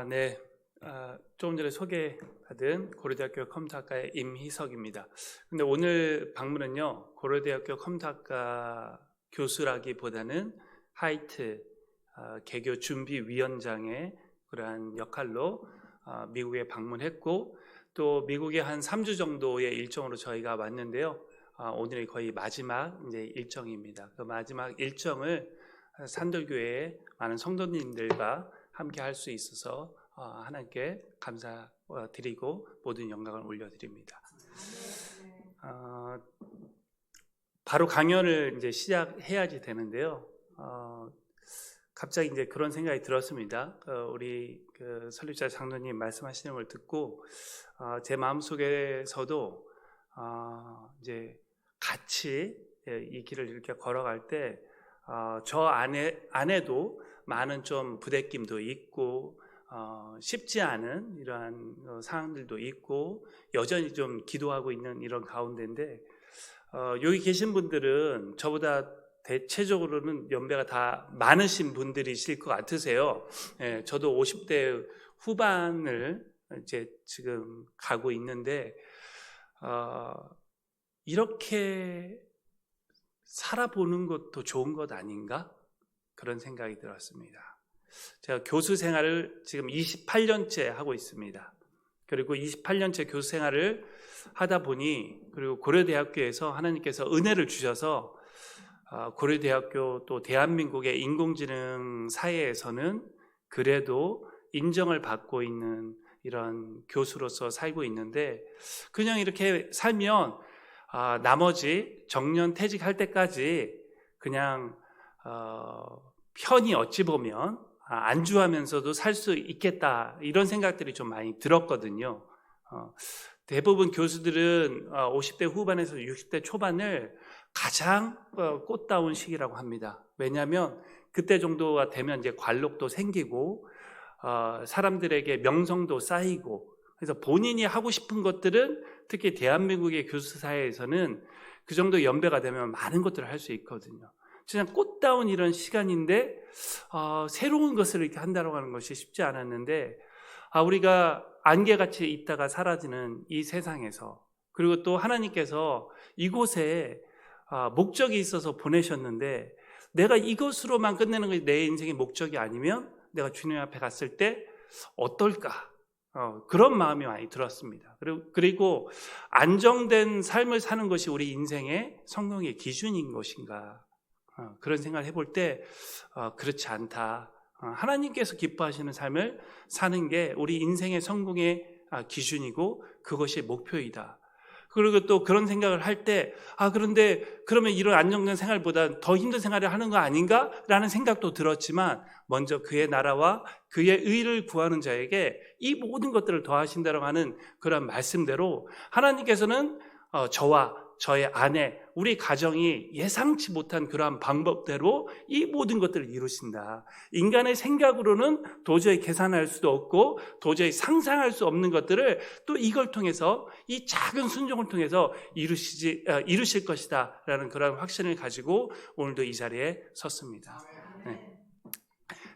네. 조금 전에 소개받은 고려대학교 컴퓨터학과의 임희석입니다. 근데 오늘 방문은요, 고려대학교 컴퓨터학과 교수라기보다는 하이트 개교 준비위원장의 그러한 역할로 미국에 방문했고, 또 미국에 한 3주 정도의 일정으로 저희가 왔는데요. 오늘이 거의 마지막 이제 일정입니다. 그 마지막 일정을 산돌교회의 많은 성도님들과 함께 할 수 있어서 하나님께 감사드리고 모든 영광을 올려드립니다. 바로 강연을 이제 시작해야지 되는데요. 갑자기 이제 그런 생각이 들었습니다. 우리 설립자 장로님 말씀하시는 걸 듣고 제 마음속에서도 이제 같이 이 길을 이렇게 걸어갈 때 저 안에도 많은 좀 부대낌도 있고 쉽지 않은 이러한 상황들도 있고 여전히 좀 기도하고 있는 이런 가운데인데 여기 계신 분들은 저보다 대체적으로는 연배가 다 많으신 분들이실 것 같으세요. 저도 50대 후반을 이제 지금 가고 있는데 이렇게 살아보는 것도 좋은 것 아닌가? 그런 생각이 들었습니다. 제가 교수 생활을 지금 28년째 하고 있습니다. 그리고 28년째 교수 생활을 하다 보니, 그리고 고려대학교에서 하나님께서 은혜를 주셔서 고려대학교 또 대한민국의 인공지능 사회에서는 그래도 인정을 받고 있는 이런 교수로서 살고 있는데, 그냥 이렇게 살면 나머지 정년 퇴직할 때까지 그냥 편히 어찌 보면 안주하면서도 살 수 있겠다, 이런 생각들이 좀 많이 들었거든요. 대부분 교수들은 50대 후반에서 60대 초반을 가장 꽃다운 시기라고 합니다. 왜냐하면 그때 정도가 되면 이제 관록도 생기고 사람들에게 명성도 쌓이고, 그래서 본인이 하고 싶은 것들은 특히 대한민국의 교수 사회에서는 그 정도 연배가 되면 많은 것들을 할 수 있거든요. 그냥 꽃다운 이런 시간인데 새로운 것을 이렇게 한다고 하는 것이 쉽지 않았는데, 우리가 안개같이 있다가 사라지는 이 세상에서, 그리고 또 하나님께서 이곳에 목적이 있어서 보내셨는데, 내가 이것으로만 끝내는 것이 내 인생의 목적이 아니면 내가 주님 앞에 갔을 때 어떨까? 그런 마음이 많이 들었습니다. 그리고 안정된 삶을 사는 것이 우리 인생의 성공의 기준인 것인가? 그런 생각을 해볼 때 그렇지 않다. 하나님께서 기뻐하시는 삶을 사는 게 우리 인생의 성공의 기준이고 그것이 목표이다. 그리고 또 그런 생각을 할 때 그런데 그러면 이런 안정된 생활보다 더 힘든 생활을 하는 거 아닌가? 라는 생각도 들었지만, 먼저 그의 나라와 그의 의를 구하는 자에게 이 모든 것들을 더하신다고 하는 그런 말씀대로 하나님께서는 저와 저의 아내, 우리 가정이 예상치 못한 그러한 방법대로 이 모든 것들을 이루신다. 인간의 생각으로는 도저히 계산할 수도 없고 도저히 상상할 수 없는 것들을 또 이걸 통해서, 이 작은 순종을 통해서 이루실 것이다 라는 그런 확신을 가지고 오늘도 이 자리에 섰습니다. 네.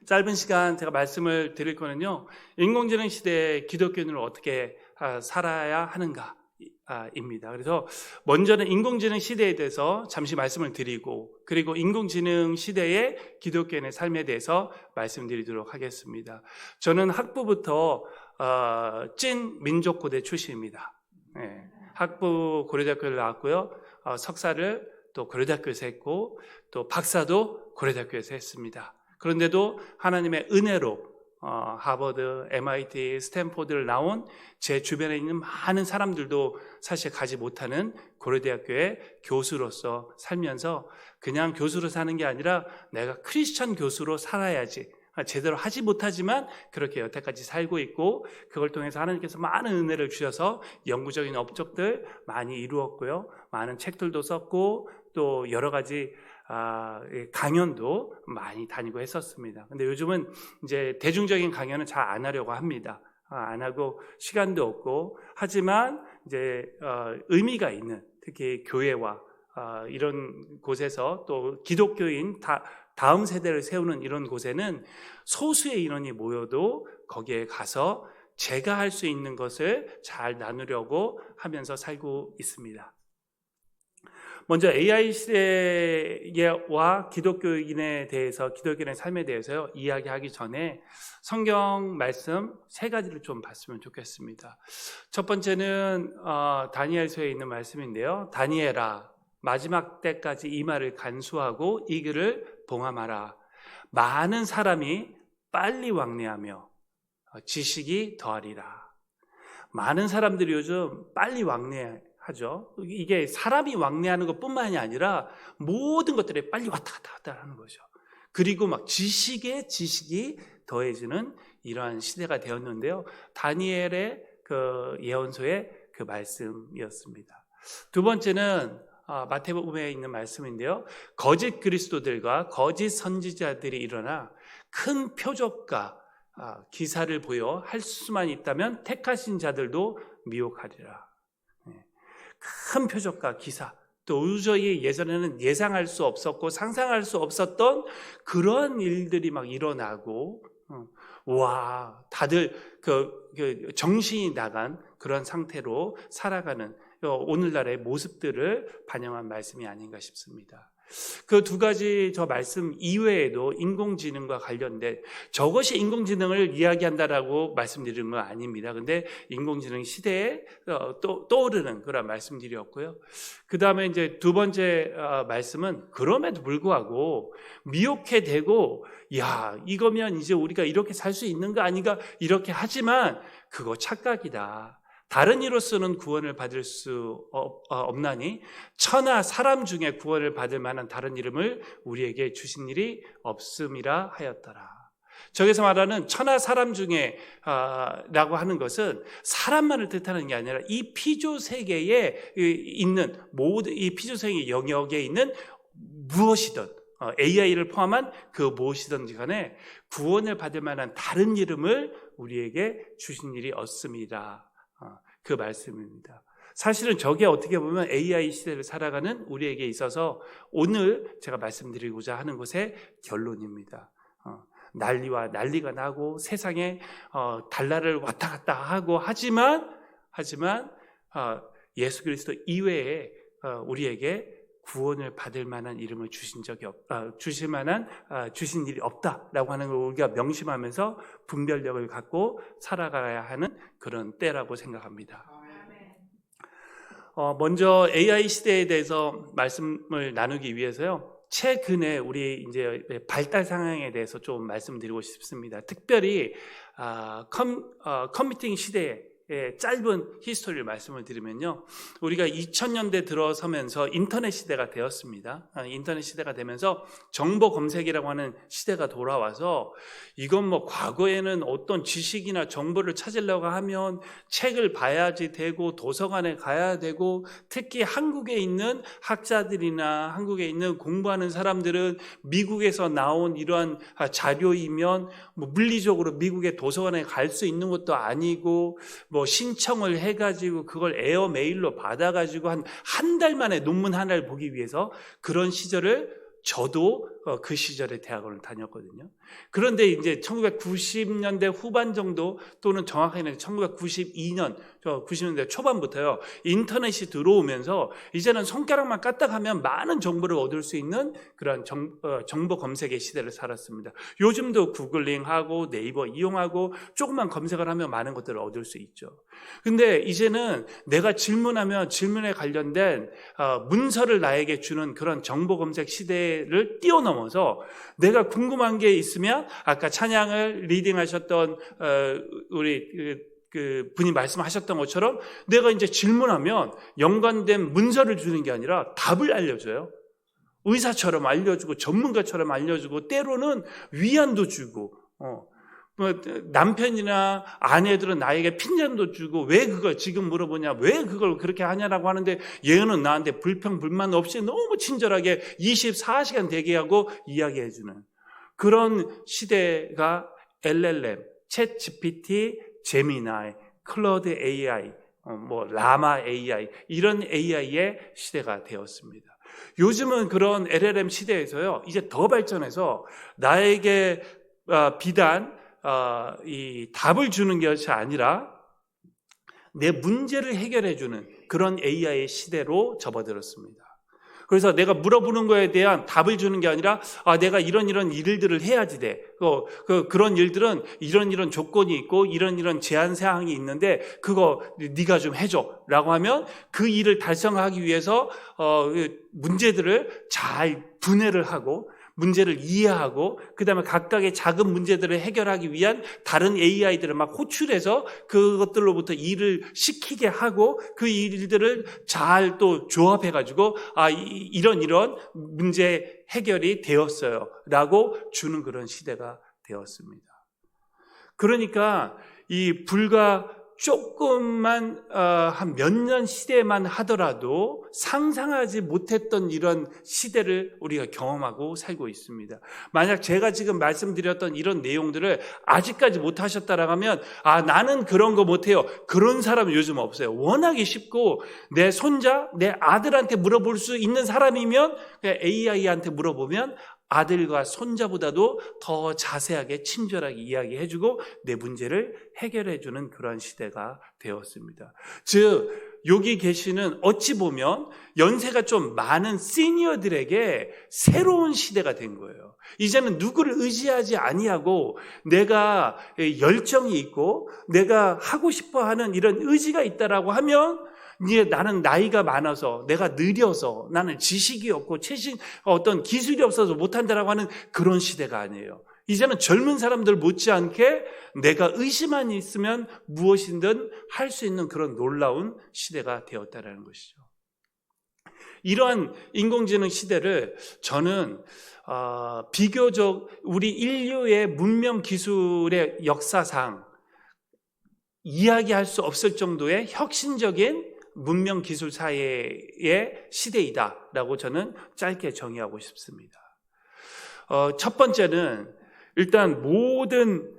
짧은 시간 제가 말씀을 드릴 거는요, 인공지능 시대에 기독교인으로 어떻게 살아야 하는가 입니다. 그래서 먼저는 인공지능 시대에 대해서 잠시 말씀을 드리고, 그리고 인공지능 시대의 기독교인의 삶에 대해서 말씀드리도록 하겠습니다. 저는 학부부터 찐 민족고대 출신입니다. 학부 고려대학교를 나왔고요, 석사를 또 고려대학교에서 했고, 또 박사도 고려대학교에서 했습니다. 그런데도 하나님의 은혜로 하버드, MIT, 스탠포드를 나온 제 주변에 있는 많은 사람들도 사실 가지 못하는 고려대학교의 교수로서 살면서, 그냥 교수로 사는 게 아니라 내가 크리스천 교수로 살아야지, 제대로 하지 못하지만 그렇게 여태까지 살고 있고, 그걸 통해서 하나님께서 많은 은혜를 주셔서 영구적인 업적들 많이 이루었고요, 많은 책들도 썼고 또 여러 가지 강연도 많이 다니고 했었습니다. 근데 요즘은 이제 대중적인 강연은 잘 안 하려고 합니다. 안 하고 시간도 없고, 하지만 이제 의미가 있는, 특히 교회와 이런 곳에서 또 기독교인 다음 세대를 세우는 이런 곳에는 소수의 인원이 모여도 거기에 가서 제가 할 수 있는 것을 잘 나누려고 하면서 살고 있습니다. 먼저 AI 시대와 기독교인의 삶에 대해서 이야기하기 전에 성경 말씀 3가지를 좀 봤으면 좋겠습니다. 첫 번째는 다니엘서에 있는 말씀인데요. 다니엘아, 마지막 때까지 이 말을 간수하고 이 글을 봉함하라. 많은 사람이 빨리 왕래하며 지식이 더하리라. 많은 사람들이 요즘 빨리 왕래하죠. 이게 사람이 왕래하는 것뿐만이 아니라 모든 것들이 빨리 왔다 갔다 하는 거죠. 그리고 막 지식이 더해지는 이러한 시대가 되었는데요. 다니엘의 그 예언서의 그 말씀이었습니다. 두 번째는 마태복음에 있는 말씀인데요. 거짓 그리스도들과 거짓 선지자들이 일어나 큰 표적과 기사를 보여 할 수만 있다면 택하신 자들도 미혹하리라. 큰 표적과 기사, 또 도저히 예전에는 예상할 수 없었고 상상할 수 없었던 그런 일들이 막 일어나고, 와, 다들 정신이 나간 그런 상태로 살아가는 오늘날의 모습들을 반영한 말씀이 아닌가 싶습니다. 그 2가지 저 말씀 이외에도 인공지능과 관련된, 저것이 인공지능을 이야기한다라고 말씀드리는 건 아닙니다. 근데 인공지능 시대에 떠오르는 그런 말씀들이었고요. 그 다음에 이제 2번째 말씀은 그럼에도 불구하고 미혹해 되고, 야, 이거면 이제 우리가 이렇게 살 수 있는 거 아닌가, 이렇게 하지만 그거 착각이다. 다른 이로서는 구원을 받을 수 없나니 천하 사람 중에 구원을 받을 만한 다른 이름을 우리에게 주신 일이 없음이라 하였더라. 저기서 말하는 천하 사람 중에 라고 하는 것은 사람만을 뜻하는 게 아니라 이 피조 세계에 있는 모든 이 피조 세계 영역에 있는 무엇이든 AI를 포함한 그 무엇이든지 간에 구원을 받을 만한 다른 이름을 우리에게 주신 일이 없음이라. 그 말씀입니다. 사실은 저게 어떻게 보면 AI 시대를 살아가는 우리에게 있어서 오늘 제가 말씀드리고자 하는 것의 결론입니다. 난리가 나고 세상에 달나라를 왔다 갔다 하고 하지만 예수 그리스도 이외에 우리에게 구원을 받을 만한 이름을 주신 일이 없다라고 하는 걸 우리가 명심하면서 분별력을 갖고 살아가야 하는 그런 때라고 생각합니다. 먼저 AI 시대에 대해서 말씀을 나누기 위해서요. 최근에 우리 이제 발달 상황에 대해서 좀 말씀드리고 싶습니다. 특별히 컴퓨팅 시대에 짧은 히스토리를 말씀을 드리면요. 우리가 2000년대 들어서면서 인터넷 시대가 되었습니다. 인터넷 시대가 되면서 정보 검색이라고 하는 시대가 돌아와서 이건 뭐 과거에는 어떤 지식이나 정보를 찾으려고 하면 책을 봐야지 되고 도서관에 가야 되고 특히 한국에 있는 학자들이나 한국에 있는 공부하는 사람들은 미국에서 나온 이러한 자료이면 뭐 물리적으로 미국의 도서관에 갈 수 있는 것도 아니고 뭐 신청을 해가지고 그걸 에어메일로 받아가지고 한 달 만에 논문 하나를 보기 위해서 그런 시절을 저도 그 시절에 대학원을 다녔거든요. 그런데 이제 1990년대 후반 정도 또는 정확하게는 90년대 초반부터요. 인터넷이 들어오면서 이제는 손가락만 까딱하면 많은 정보를 얻을 수 있는 그런 정보 검색의 시대를 살았습니다. 요즘도 구글링하고 네이버 이용하고 조금만 검색을 하면 많은 것들을 얻을 수 있죠. 근데 이제는 내가 질문하면 질문에 관련된 문서를 나에게 주는 그런 정보 검색 시대를 뛰어넘어서 내가 궁금한 게 있으면 아까 찬양을 리딩하셨던 우리 그 분이 말씀하셨던 것처럼 내가 이제 질문하면 연관된 문서를 주는 게 아니라 답을 알려줘요. 의사처럼 알려주고 전문가처럼 알려주고 때로는 위안도 주고 남편이나 아내들은 나에게 핀잔도 주고 왜 그걸 지금 물어보냐, 왜 그걸 그렇게 하냐라고 하는데 얘는 나한테 불평불만 없이 너무 친절하게 24시간 대기하고 이야기해주는 그런 시대가 LLM, 챗 GPT, 제미나이, 클로드 AI, 라마 AI 이런 AI의 시대가 되었습니다. 요즘은 그런 LLM 시대에서요, 이제 더 발전해서 나에게 비단 이 답을 주는 것이 아니라 내 문제를 해결해 주는 그런 AI의 시대로 접어들었습니다. 그래서 내가 물어보는 거에 대한 답을 주는 게 아니라 내가 이런 일들을 해야지 돼. 그런 일들은 이런 조건이 있고 이런 제한 사항이 있는데 그거 네가 좀 해줘 라고 하면 그 일을 달성하기 위해서 문제들을 잘 분해를 하고 문제를 이해하고 그다음에 각각의 작은 문제들을 해결하기 위한 다른 AI들을 막 호출해서 그것들로부터 일을 시키게 하고 그 일들을 잘 또 조합해가지고 이런 문제 해결이 되었어요 라고 주는 그런 시대가 되었습니다. 그러니까 이 불과 조금만 한 몇 년 시대만 하더라도 상상하지 못했던 이런 시대를 우리가 경험하고 살고 있습니다. 만약 제가 지금 말씀드렸던 이런 내용들을 아직까지 못하셨다라고 하면 나는 그런 거 못해요. 그런 사람은 요즘 없어요. 워낙에 쉽고 내 손자, 내 아들한테 물어볼 수 있는 사람이면 그냥 AI한테 물어보면 아들과 손자보다도 더 자세하게 친절하게 이야기해주고 내 문제를 해결해주는 그런 시대가 되었습니다. 즉 여기 계시는 어찌 보면 연세가 좀 많은 시니어들에게 새로운 시대가 된 거예요. 이제는 누구를 의지하지 아니하고 내가 열정이 있고 내가 하고 싶어하는 이런 의지가 있다라고 하면 나는 나이가 많아서 내가 느려서 나는 지식이 없고 어떤 기술이 없어서 못한다라고 하는 그런 시대가 아니에요. 이제는 젊은 사람들 못지않게 내가 의지만 있으면 무엇이든 할 수 있는 그런 놀라운 시대가 되었다라는 것이죠. 이러한 인공지능 시대를 저는 비교적 우리 인류의 문명 기술의 역사상 이야기할 수 없을 정도의 혁신적인 문명 기술 사회의 시대이다라고 저는 짧게 정의하고 싶습니다. 첫 번째는 일단 모든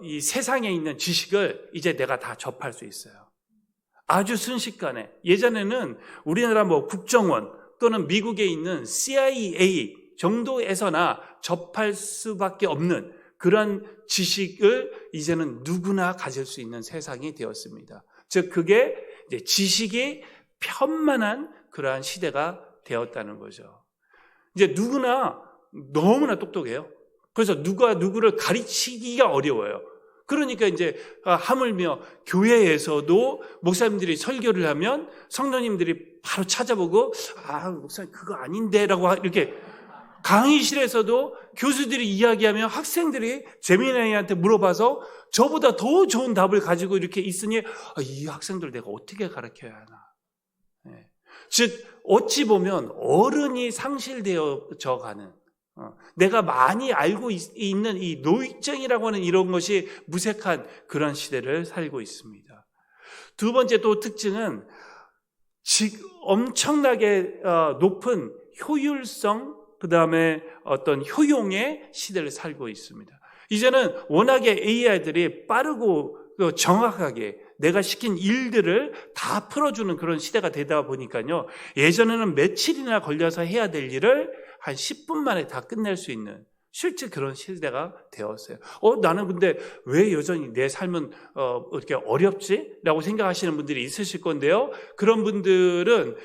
이 세상에 있는 지식을 이제 내가 다 접할 수 있어요. 아주 순식간에. 예전에는 우리나라 국정원 또는 미국에 있는 CIA 정도에서나 접할 수밖에 없는 그런 지식을 이제는 누구나 가질 수 있는 세상이 되었습니다. 즉 그게 이제 지식이 편만한 그러한 시대가 되었다는 거죠. 이제 누구나 너무나 똑똑해요. 그래서 누가 누구를 가르치기가 어려워요. 그러니까 이제 하물며 교회에서도 목사님들이 설교를 하면 성도님들이 바로 찾아보고 목사님 그거 아닌데라고 이렇게 강의실에서도 교수들이 이야기하면 학생들이 재민아이한테 물어봐서 저보다 더 좋은 답을 가지고 이렇게 있으니 이 학생들 내가 어떻게 가르쳐야 하나. 네. 즉 어찌 보면 어른이 상실되어져 가는 내가 많이 알고 있는 이 노익증이라고 하는 이런 것이 무색한 그런 시대를 살고 있습니다. 두 번째 또 특징은 엄청나게 높은 효율성 그 다음에 어떤 효용의 시대를 살고 있습니다. 이제는 워낙에 AI들이 빠르고 정확하게 내가 시킨 일들을 다 풀어주는 그런 시대가 되다 보니까요. 예전에는 며칠이나 걸려서 해야 될 일을 한 10분 만에 다 끝낼 수 있는 실제 그런 시대가 되었어요. 나는 근데 왜 여전히 내 삶은 이렇게 어렵지? 라고 생각하시는 분들이 있으실 건데요. 그런 분들은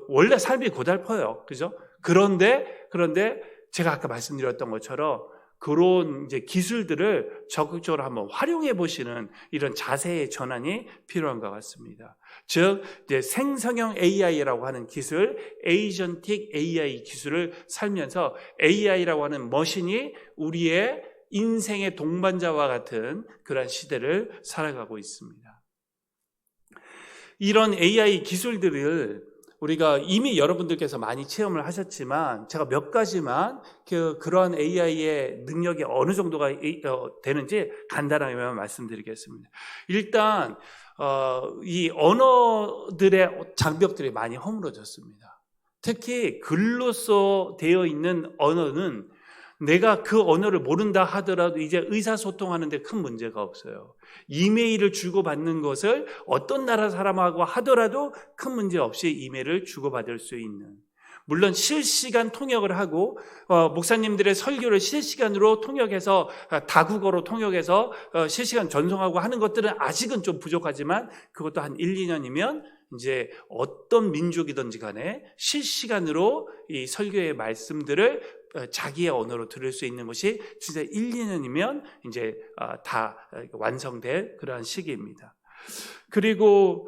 원래 삶이 고달퍼요. 그죠? 그런데 제가 아까 말씀드렸던 것처럼 그런 이제 기술들을 적극적으로 한번 활용해 보시는 이런 자세의 전환이 필요한 것 같습니다. 즉 이제 생성형 AI라고 하는 기술, 에이전틱 AI 기술을 살면서 AI라고 하는 머신이 우리의 인생의 동반자와 같은 그런 시대를 살아가고 있습니다. 이런 AI 기술들을 우리가 이미 여러분들께서 많이 체험을 하셨지만 제가 몇 가지만 그러한 AI의 능력이 어느 정도가 되는지 간단하게 말씀드리겠습니다. 일단 이 언어들의 장벽들이 많이 허물어졌습니다. 특히 글로써 되어 있는 언어는 내가 그 언어를 모른다 하더라도 이제 의사소통하는 데 큰 문제가 없어요. 이메일을 주고받는 것을 어떤 나라 사람하고 하더라도 큰 문제 없이 이메일을 주고받을 수 있는 물론 실시간 통역을 하고 목사님들의 설교를 실시간으로 통역해서 다국어로 통역해서 실시간 전송하고 하는 것들은 아직은 좀 부족하지만 그것도 한 1, 2년이면 이제 어떤 민족이든지 간에 실시간으로 이 설교의 말씀들을 자기의 언어로 들을 수 있는 것이 진짜 1, 2년이면 이제 다 완성될 그러한 시기입니다. 그리고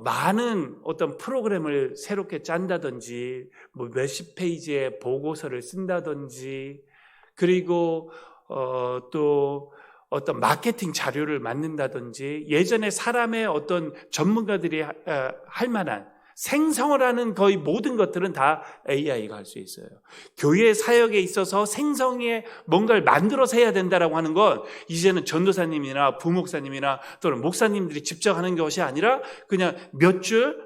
많은 어떤 프로그램을 새롭게 짠다든지 뭐 몇십 페이지의 보고서를 쓴다든지 그리고 또 어떤 마케팅 자료를 만든다든지 예전에 사람의 어떤 전문가들이 할 만한 생성을 하는 거의 모든 것들은 다 AI가 할 수 있어요. 교회 사역에 있어서 생성에 뭔가를 만들어서 해야 된다라고 하는 건 이제는 전도사님이나 부목사님이나 또는 목사님들이 직접 하는 것이 아니라 그냥 몇 줄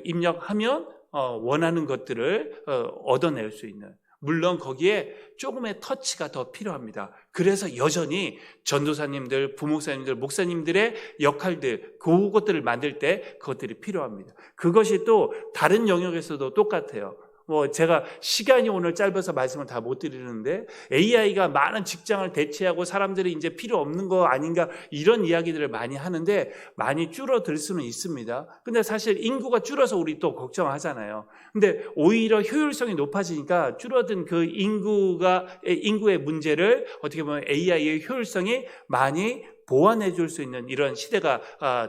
입력하면 원하는 것들을 얻어낼 수 있는, 물론 거기에 조금의 터치가 더 필요합니다. 그래서 여전히 전도사님들, 부목사님들, 목사님들의 역할들, 그것들을 만들 때 그것들이 필요합니다. 그것이 또 다른 영역에서도 똑같아요. 제가 시간이 오늘 짧아서 말씀을 다 못 드리는데 AI가 많은 직장을 대체하고 사람들이 이제 필요 없는 거 아닌가 이런 이야기들을 많이 하는데 많이 줄어들 수는 있습니다. 근데 사실 인구가 줄어서 우리 또 걱정하잖아요. 근데 오히려 효율성이 높아지니까 줄어든 그 인구의 문제를 어떻게 보면 AI의 효율성이 많이 보완해 줄 수 있는 이런 시대가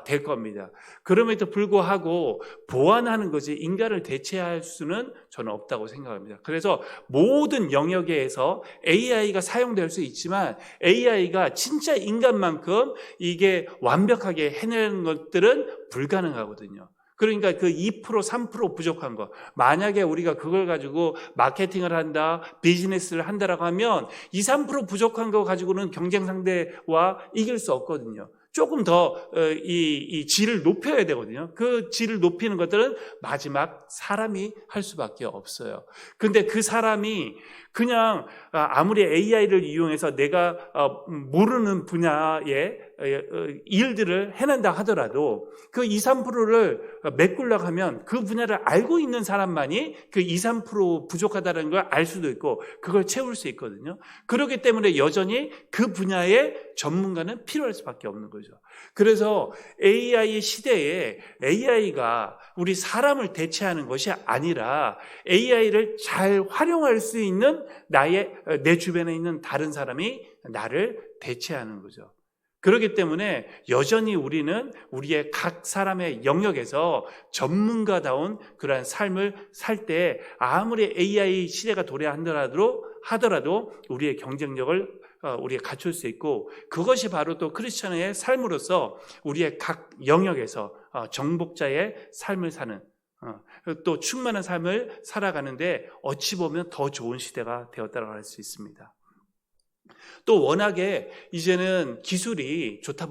될 겁니다. 그럼에도 불구하고 보완하는 것이 인간을 대체할 수는 저는 없다고 생각합니다. 그래서 모든 영역에서 AI가 사용될 수 있지만 AI가 진짜 인간만큼 이게 완벽하게 해내는 것들은 불가능하거든요. 그러니까 그 2%, 3% 부족한 거, 만약에 우리가 그걸 가지고 마케팅을 한다, 비즈니스를 한다라고 하면 2, 3% 부족한 거 가지고는 경쟁 상대와 이길 수 없거든요. 조금 더 이 질을 높여야 되거든요. 그 질을 높이는 것들은 마지막 사람이 할 수밖에 없어요. 근데 그 사람이 그냥 아무리 AI를 이용해서 내가 모르는 분야의 일들을 해낸다 하더라도 그 2, 3%를 메꾸려고 하면 그 분야를 알고 있는 사람만이 그 2, 3% 부족하다는 걸 알 수도 있고 그걸 채울 수 있거든요. 그렇기 때문에 여전히 그 분야의 전문가는 필요할 수밖에 없는 거죠. 그래서 AI 시대에 AI가 우리 사람을 대체하는 것이 아니라 AI를 잘 활용할 수 있는 내 주변에 있는 다른 사람이 나를 대체하는 거죠. 그렇기 때문에 여전히 우리는 우리의 각 사람의 영역에서 전문가다운 그러한 삶을 살 때 아무리 AI 시대가 도래하더라도 우리의 경쟁력을 우리가 갖출 수 있고 그것이 바로 또 크리스천의 삶으로서 우리의 각 영역에서 정복자의 삶을 사는 또 충만한 삶을 살아가는데 어찌 보면 더 좋은 시대가 되었다고 할 수 있습니다. 또 워낙에 이제는 기술이 좋다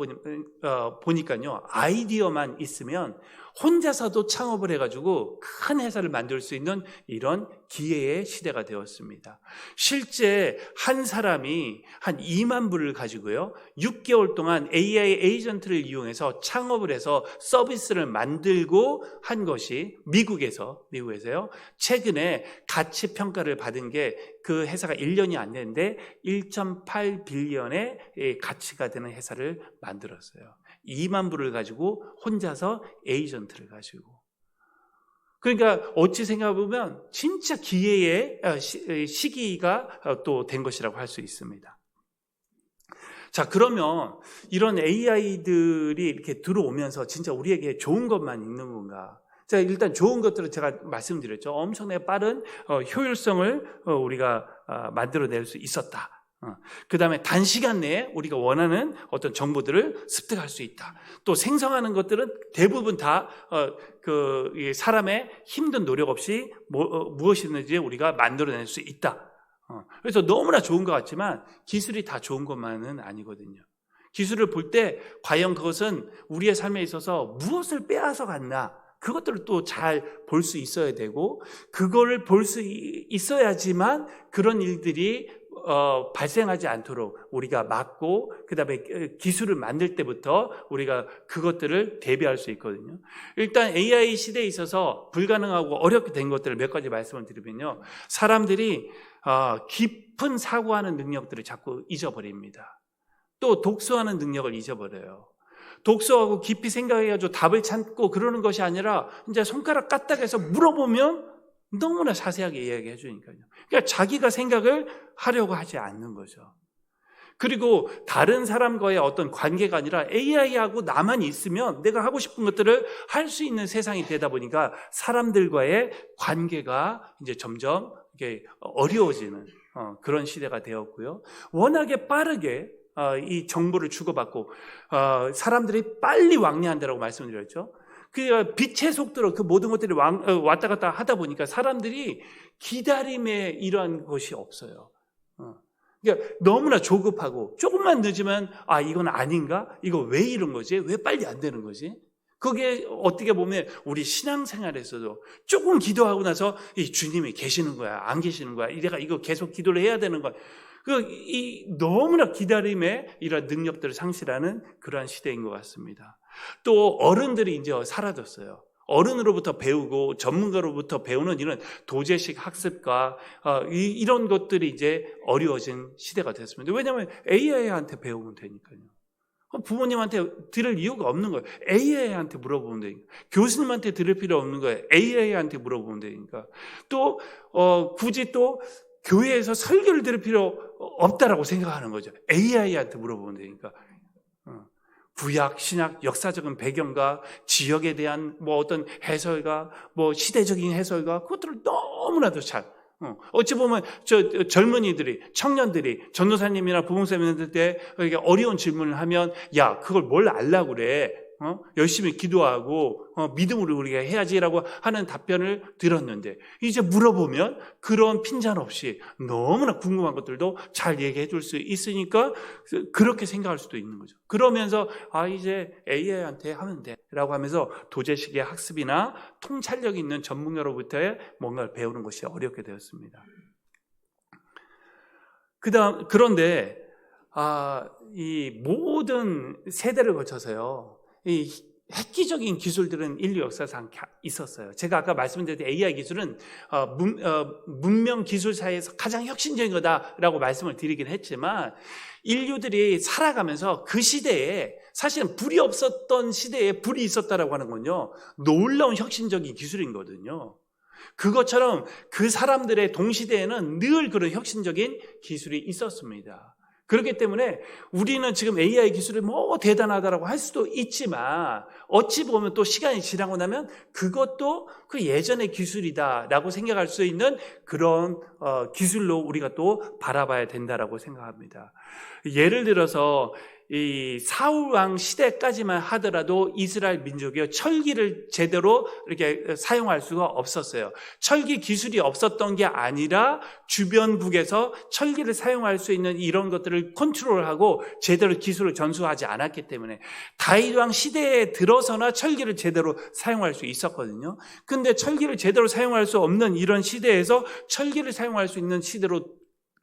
보니까요, 아이디어만 있으면 혼자서도 창업을 해가지고 큰 회사를 만들 수 있는 이런 기회의 시대가 되었습니다. 실제 한 사람이 한 2만 불을 가지고요 6개월 동안 AI 에이전트를 이용해서 창업을 해서 서비스를 만들고 한 것이 미국에서요 최근에 가치 평가를 받은 게 그 회사가 1년이 안 됐는데 1.8 빌리언의 가치가 되는 회사를 만들었어요. 2만 불을 가지고 혼자서 에이전트를 가지고. 그러니까 어찌 생각해보면 진짜 기회의 시기가 또 된 것이라고 할 수 있습니다. 자, 그러면 이런 AI들이 이렇게 들어오면서 진짜 우리에게 좋은 것만 있는 건가? 자, 일단 좋은 것들은 제가 말씀드렸죠. 엄청나게 빠른 효율성을 우리가 만들어낼 수 있었다. 그 다음에 단시간 내에 우리가 원하는 어떤 정보들을 습득할 수 있다. 또 생성하는 것들은 대부분 다 사람의 힘든 노력 없이 무엇이든지 우리가 만들어낼 수 있다. 그래서 너무나 좋은 것 같지만 기술이 다 좋은 것만은 아니거든요. 기술을 볼 때 과연 그것은 우리의 삶에 있어서 무엇을 빼앗아 갔나, 그것들을 또 잘 볼 수 있어야 되고, 그거를 볼 수 있어야지만 그런 일들이 발생하지 않도록 우리가 막고 그다음에 기술을 만들 때부터 우리가 그것들을 대비할 수 있거든요. 일단 AI 시대에 있어서 불가능하고 어렵게 된 것들을 몇 가지 말씀을 드리면요. 사람들이 깊은 사고하는 능력들을 자꾸 잊어버립니다. 또 독서하는 능력을 잊어버려요. 독서하고 깊이 생각해가지고 답을 찾고 그러는 것이 아니라 이제 손가락 까딱해서 물어보면 너무나 자세하게 이야기해 주니까요. 그러니까 자기가 생각을 하려고 하지 않는 거죠. 그리고 다른 사람과의 어떤 관계가 아니라 AI하고 나만 있으면 내가 하고 싶은 것들을 할 수 있는 세상이 되다 보니까 사람들과의 관계가 이제 점점 이게 어려워지는 그런 시대가 되었고요. 워낙에 빠르게 이 정보를 주고받고 사람들이 빨리 왕래한다라고 말씀드렸죠. 그 빛의 속도로 그 모든 것들이 왔다 갔다 하다 보니까 사람들이 기다림에 이러한 것이 없어요. 그러니까 너무나 조급하고 조금만 늦으면 이건 아닌가? 이거 왜 이런 거지? 왜 빨리 안 되는 거지? 그게 어떻게 보면 우리 신앙생활에서도 조금 기도하고 나서 이 주님이 계시는 거야, 안 계시는 거야? 내가 이거 계속 기도를 해야 되는 거야. 너무나 기다림에 이런 능력들을 상실하는 그러한 시대인 것 같습니다. 또 어른들이 이제 사라졌어요. 어른으로부터 배우고 전문가로부터 배우는 이런 도제식 학습과 이런 것들이 이제 어려워진 시대가 됐습니다. 왜냐하면 AI한테 배우면 되니까요. 부모님한테 들을 이유가 없는 거예요. AI한테 물어보면 되니까. 교수님한테 들을 필요 없는 거예요. AI한테 물어보면 되니까. 또 굳이 또 교회에서 설교를 들을 필요 없다라고 생각하는 거죠. AI한테 물어보면 되니까. 구약, 신약, 역사적인 배경과 지역에 대한 어떤 해설과 시대적인 해설과 그것들을 너무나도 잘 어찌 보면 젊은이들이, 청년들이 전도사님이나 부목사님한테 어려운 질문을 하면 그걸 뭘 알라고 그래? 열심히 기도하고 믿음으로 우리가 해야지라고 하는 답변을 들었는데 이제 물어보면 그런 핀잔 없이 너무나 궁금한 것들도 잘 얘기해 줄 수 있으니까 그렇게 생각할 수도 있는 거죠. 그러면서 이제 AI한테 하면 돼 라고 하면서 도제식의 학습이나 통찰력 있는 전문가로부터의 뭔가를 배우는 것이 어렵게 되었습니다. 그런데 이 모든 세대를 거쳐서요, 이 획기적인 기술들은 인류 역사상 있었어요. 제가 아까 말씀드렸던 AI 기술은 문명 기술사에서 가장 혁신적인 거다라고 말씀을 드리긴 했지만 인류들이 살아가면서 그 시대에 사실은 불이 없었던 시대에 불이 있었다라고 하는 건요, 놀라운 혁신적인 기술이거든요. 그것처럼 그 사람들의 동시대에는 늘 그런 혁신적인 기술이 있었습니다. 그렇기 때문에 우리는 지금 AI 기술이 대단하다라고 할 수도 있지만 어찌 보면 또 시간이 지나고 나면 그것도 그 예전의 기술이다라고 생각할 수 있는 그런 기술로 우리가 또 바라봐야 된다라고 생각합니다. 예를 들어서 이 사울 왕 시대까지만 하더라도 이스라엘 민족이 철기를 제대로 이렇게 사용할 수가 없었어요. 철기 기술이 없었던 게 아니라 주변국에서 철기를 사용할 수 있는 이런 것들을 컨트롤하고 제대로 기술을 전수하지 않았기 때문에 다윗 왕 시대에 들어서나 철기를 제대로 사용할 수 있었거든요. 근데 철기를 제대로 사용할 수 없는 이런 시대에서 철기를 사용할 수 있는 시대로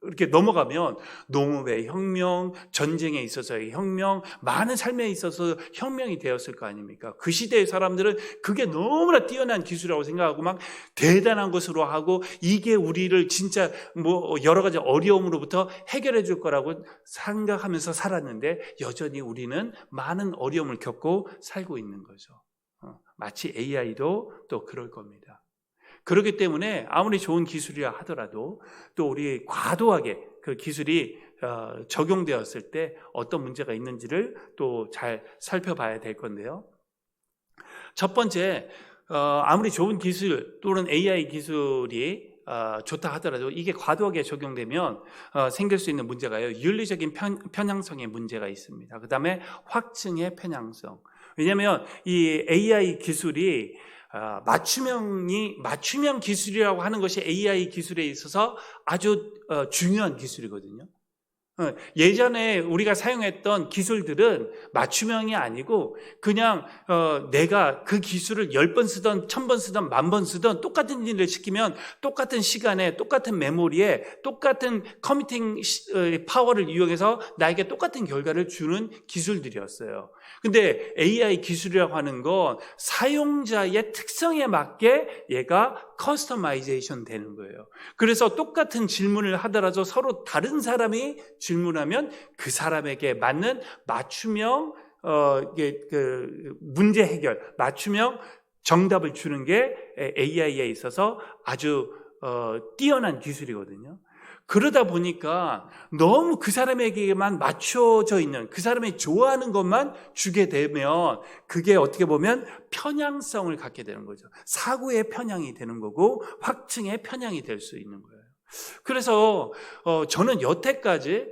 이렇게 넘어가면 농업의 혁명, 전쟁에 있어서의 혁명, 많은 삶에 있어서 혁명이 되었을 거 아닙니까? 그 시대의 사람들은 그게 너무나 뛰어난 기술이라고 생각하고 막 대단한 것으로 하고 이게 우리를 진짜 여러 가지 어려움으로부터 해결해 줄 거라고 생각하면서 살았는데 여전히 우리는 많은 어려움을 겪고 살고 있는 거죠. 마치 AI도 또 그럴 겁니다. 그렇기 때문에 아무리 좋은 기술이라 하더라도 또 우리 과도하게 그 기술이 적용되었을 때 어떤 문제가 있는지를 또 잘 살펴봐야 될 건데요. 첫 번째, 아무리 좋은 기술 또는 AI 기술이 좋다 하더라도 이게 과도하게 적용되면 생길 수 있는 문제가요, 윤리적인 편향성의 문제가 있습니다. 그 다음에 확증의 편향성. 왜냐하면 이 AI 기술이 맞춤형 기술이라고 하는 것이 AI 기술에 있어서 아주 중요한 기술이거든요. 예전에 우리가 사용했던 기술들은 맞춤형이 아니고 그냥 내가 그 기술을 10번 쓰던 1000번 쓰던 10,000번 쓰던 똑같은 일을 시키면 똑같은 시간에 똑같은 메모리에 똑같은 컴퓨팅 파워를 이용해서 나에게 똑같은 결과를 주는 기술들이었어요. 근데 AI 기술이라고 하는 건 사용자의 특성에 맞게 얘가 커스터마이제이션 되는 거예요. 그래서 똑같은 질문을 하더라도 서로 다른 사람이 질문하면 그 사람에게 맞는 맞춤형 문제 해결, 맞춤형 정답을 주는 게 AI에 있어서 아주 뛰어난 기술이거든요. 그러다 보니까 너무 그 사람에게만 맞춰져 있는, 그 사람이 좋아하는 것만 주게 되면 그게 어떻게 보면 편향성을 갖게 되는 거죠. 사고의 편향이 되는 거고 확증의 편향이 될 수 있는 거예요. 그래서 저는 여태까지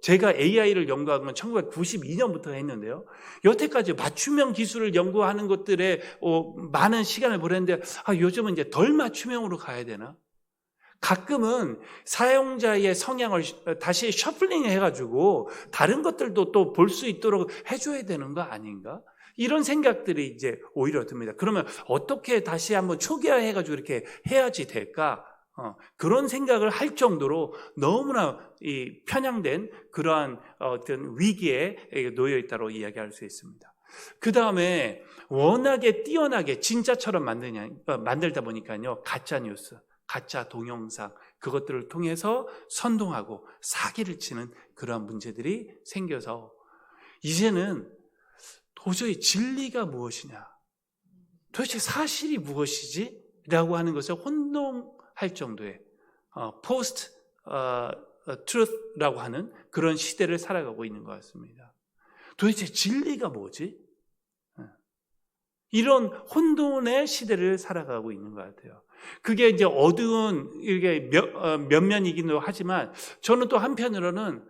제가 AI를 연구한 건 1992년부터 했는데요. 여태까지 맞춤형 기술을 연구하는 것들에 많은 시간을 보냈는데 요즘은 이제 덜 맞춤형으로 가야 되나? 가끔은 사용자의 성향을 다시 셔플링 해가지고 다른 것들도 또 볼 수 있도록 해줘야 되는 거 아닌가? 이런 생각들이 이제 오히려 듭니다. 그러면 어떻게 다시 한번 초기화해가지고 이렇게 해야지 될까? 그런 생각을 할 정도로 너무나 편향된 그러한 어떤 위기에 놓여 있다고 이야기할 수 있습니다. 그 다음에 워낙에 뛰어나게 진짜처럼 만들다 보니까요, 가짜 뉴스, 가짜 동영상, 그것들을 통해서 선동하고 사기를 치는 그런 문제들이 생겨서 이제는 도저히 진리가 무엇이냐, 도대체 사실이 무엇이지? 라고 하는 것을 혼동할 정도의 포스트 트루스라고 하는 그런 시대를 살아가고 있는 것 같습니다. 도대체 진리가 뭐지? 이런 혼돈의 시대를 살아가고 있는 것 같아요. 그게 이제 어두운 이게 면면이기도 하지만 저는 또 한편으로는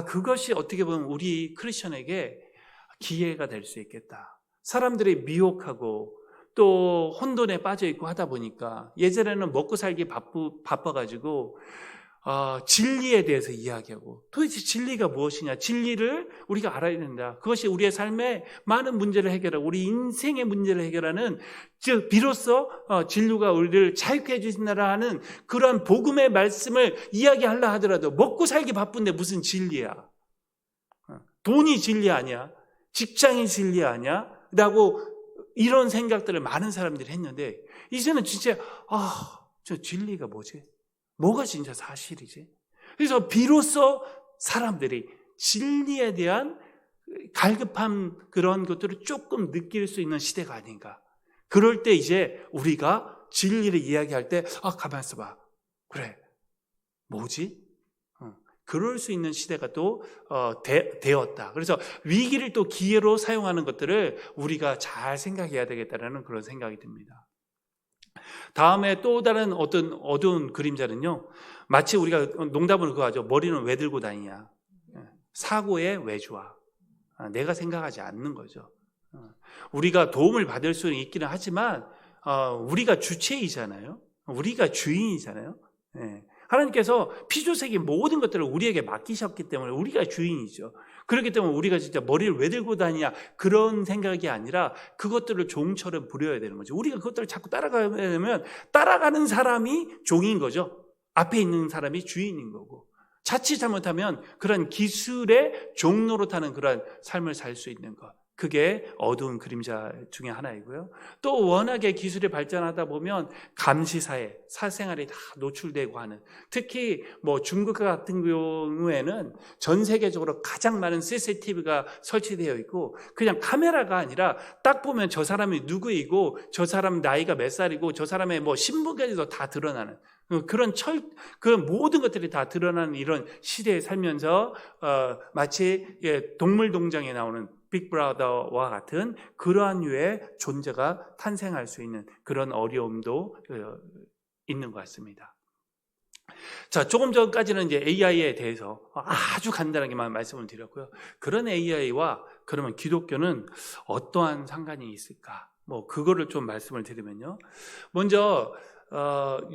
그것이 어떻게 보면 우리 크리스천에게 기회가 될 수 있겠다. 사람들이 미혹하고 또 혼돈에 빠져 있고 하다 보니까 예전에는 먹고 살기 바빠가지고 진리에 대해서 이야기하고 도대체 진리가 무엇이냐, 진리를 우리가 알아야 된다. 그것이 우리의 삶에 많은 문제를 해결하고 우리 인생의 문제를 해결하는, 즉 비로소 진리가 우리를 자유케 해주신다라 하는 그러한 복음의 말씀을 이야기하려 하더라도 먹고 살기 바쁜데 무슨 진리야? 돈이 진리 아니야? 직장이 진리 아니야? 라고 이런 생각들을 많은 사람들이 했는데 이제는 진짜 저 진리가 뭐지? 뭐가 진짜 사실이지? 그래서 비로소 사람들이 진리에 대한 갈급한 그런 것들을 조금 느낄 수 있는 시대가 아닌가. 그럴 때 이제 우리가 진리를 이야기할 때 가만 있어봐. 그래, 뭐지? 그럴 수 있는 시대가 또 되었다. 그래서 위기를 또 기회로 사용하는 것들을 우리가 잘 생각해야 되겠다는 그런 생각이 듭니다. 다음에 또 다른 어떤 어두운 그림자는요, 마치 우리가 농담으로 그거 하죠. 머리는 왜 들고 다니냐. 사고의 왜 좋아. 내가 생각하지 않는 거죠. 우리가 도움을 받을 수는 있기는 하지만 우리가 주체이잖아요. 우리가 주인이잖아요. 하나님께서 피조세계 모든 것들을 우리에게 맡기셨기 때문에 우리가 주인이죠. 그렇기 때문에 우리가 진짜 머리를 왜 들고 다니냐 그런 생각이 아니라 그것들을 종처럼 부려야 되는 거죠. 우리가 그것들을 자꾸 따라가면 따라가는 사람이 종인 거죠. 앞에 있는 사람이 주인인 거고, 자칫 잘못하면 그런 기술의 종로로 타는 그런 삶을 살 수 있는 것, 그게 어두운 그림자 중에 하나이고요. 또 워낙에 기술이 발전하다 보면 감시사회, 사생활이 다 노출되고 하는, 특히 중국 같은 경우에는 전 세계적으로 가장 많은 CCTV가 설치되어 있고 그냥 카메라가 아니라 딱 보면 저 사람이 누구이고 저 사람 나이가 몇 살이고 저 사람의 신분까지도 다 드러나는 그 모든 것들이 다 드러나는 이런 시대에 살면서 마치 동물동장에 나오는 빅브라더와 같은 그러한 류의 존재가 탄생할 수 있는 그런 어려움도 있는 것 같습니다. 자, 조금 전까지는 이제 AI에 대해서 아주 간단하게만 말씀을 드렸고요. 그런 AI와 그러면 기독교는 어떠한 상관이 있을까? 그거를 좀 말씀을 드리면요. 먼저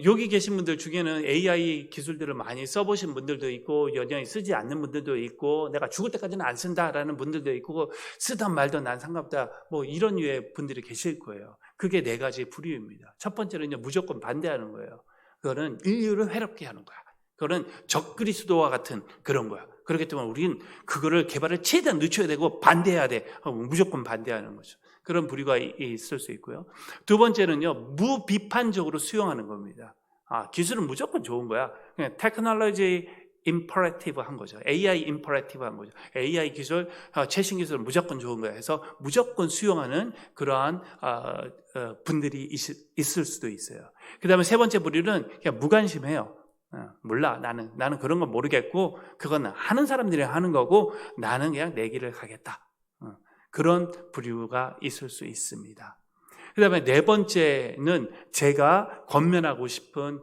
여기 계신 분들 중에는 AI 기술들을 많이 써보신 분들도 있고 여전히 쓰지 않는 분들도 있고 내가 죽을 때까지는 안 쓴다라는 분들도 있고 쓰던 말던 난 상관없다 뭐 이런 류의 분들이 계실 거예요. 그게 네 가지 부류입니다. 첫 번째는요, 무조건 반대하는 거예요. 그거는 인류를 해롭게 하는 거야. 그거는 적그리스도와 같은 그런 거야. 그렇기 때문에 우리는 그거를 개발을 최대한 늦춰야 되고 반대해야 돼. 무조건 반대하는 거죠. 그런 부류가 있을 수 있고요. 두 번째는요, 무비판적으로 수용하는 겁니다. 기술은 무조건 좋은 거야. 그냥 테크놀로지 임퍼레티브 한 거죠. AI 임퍼레티브 한 거죠. AI 기술, 최신 기술은 무조건 좋은 거야. 해서 무조건 수용하는 그러한 분들이 있을 수도 있어요. 그 다음에 세 번째 부류는 그냥 무관심해요. 몰라. 나는 그런 건 모르겠고, 그건 하는 사람들이 하는 거고, 나는 그냥 내 길을 가겠다. 그런 부류가 있을 수 있습니다. 그 다음에 네 번째는 제가 권면하고 싶은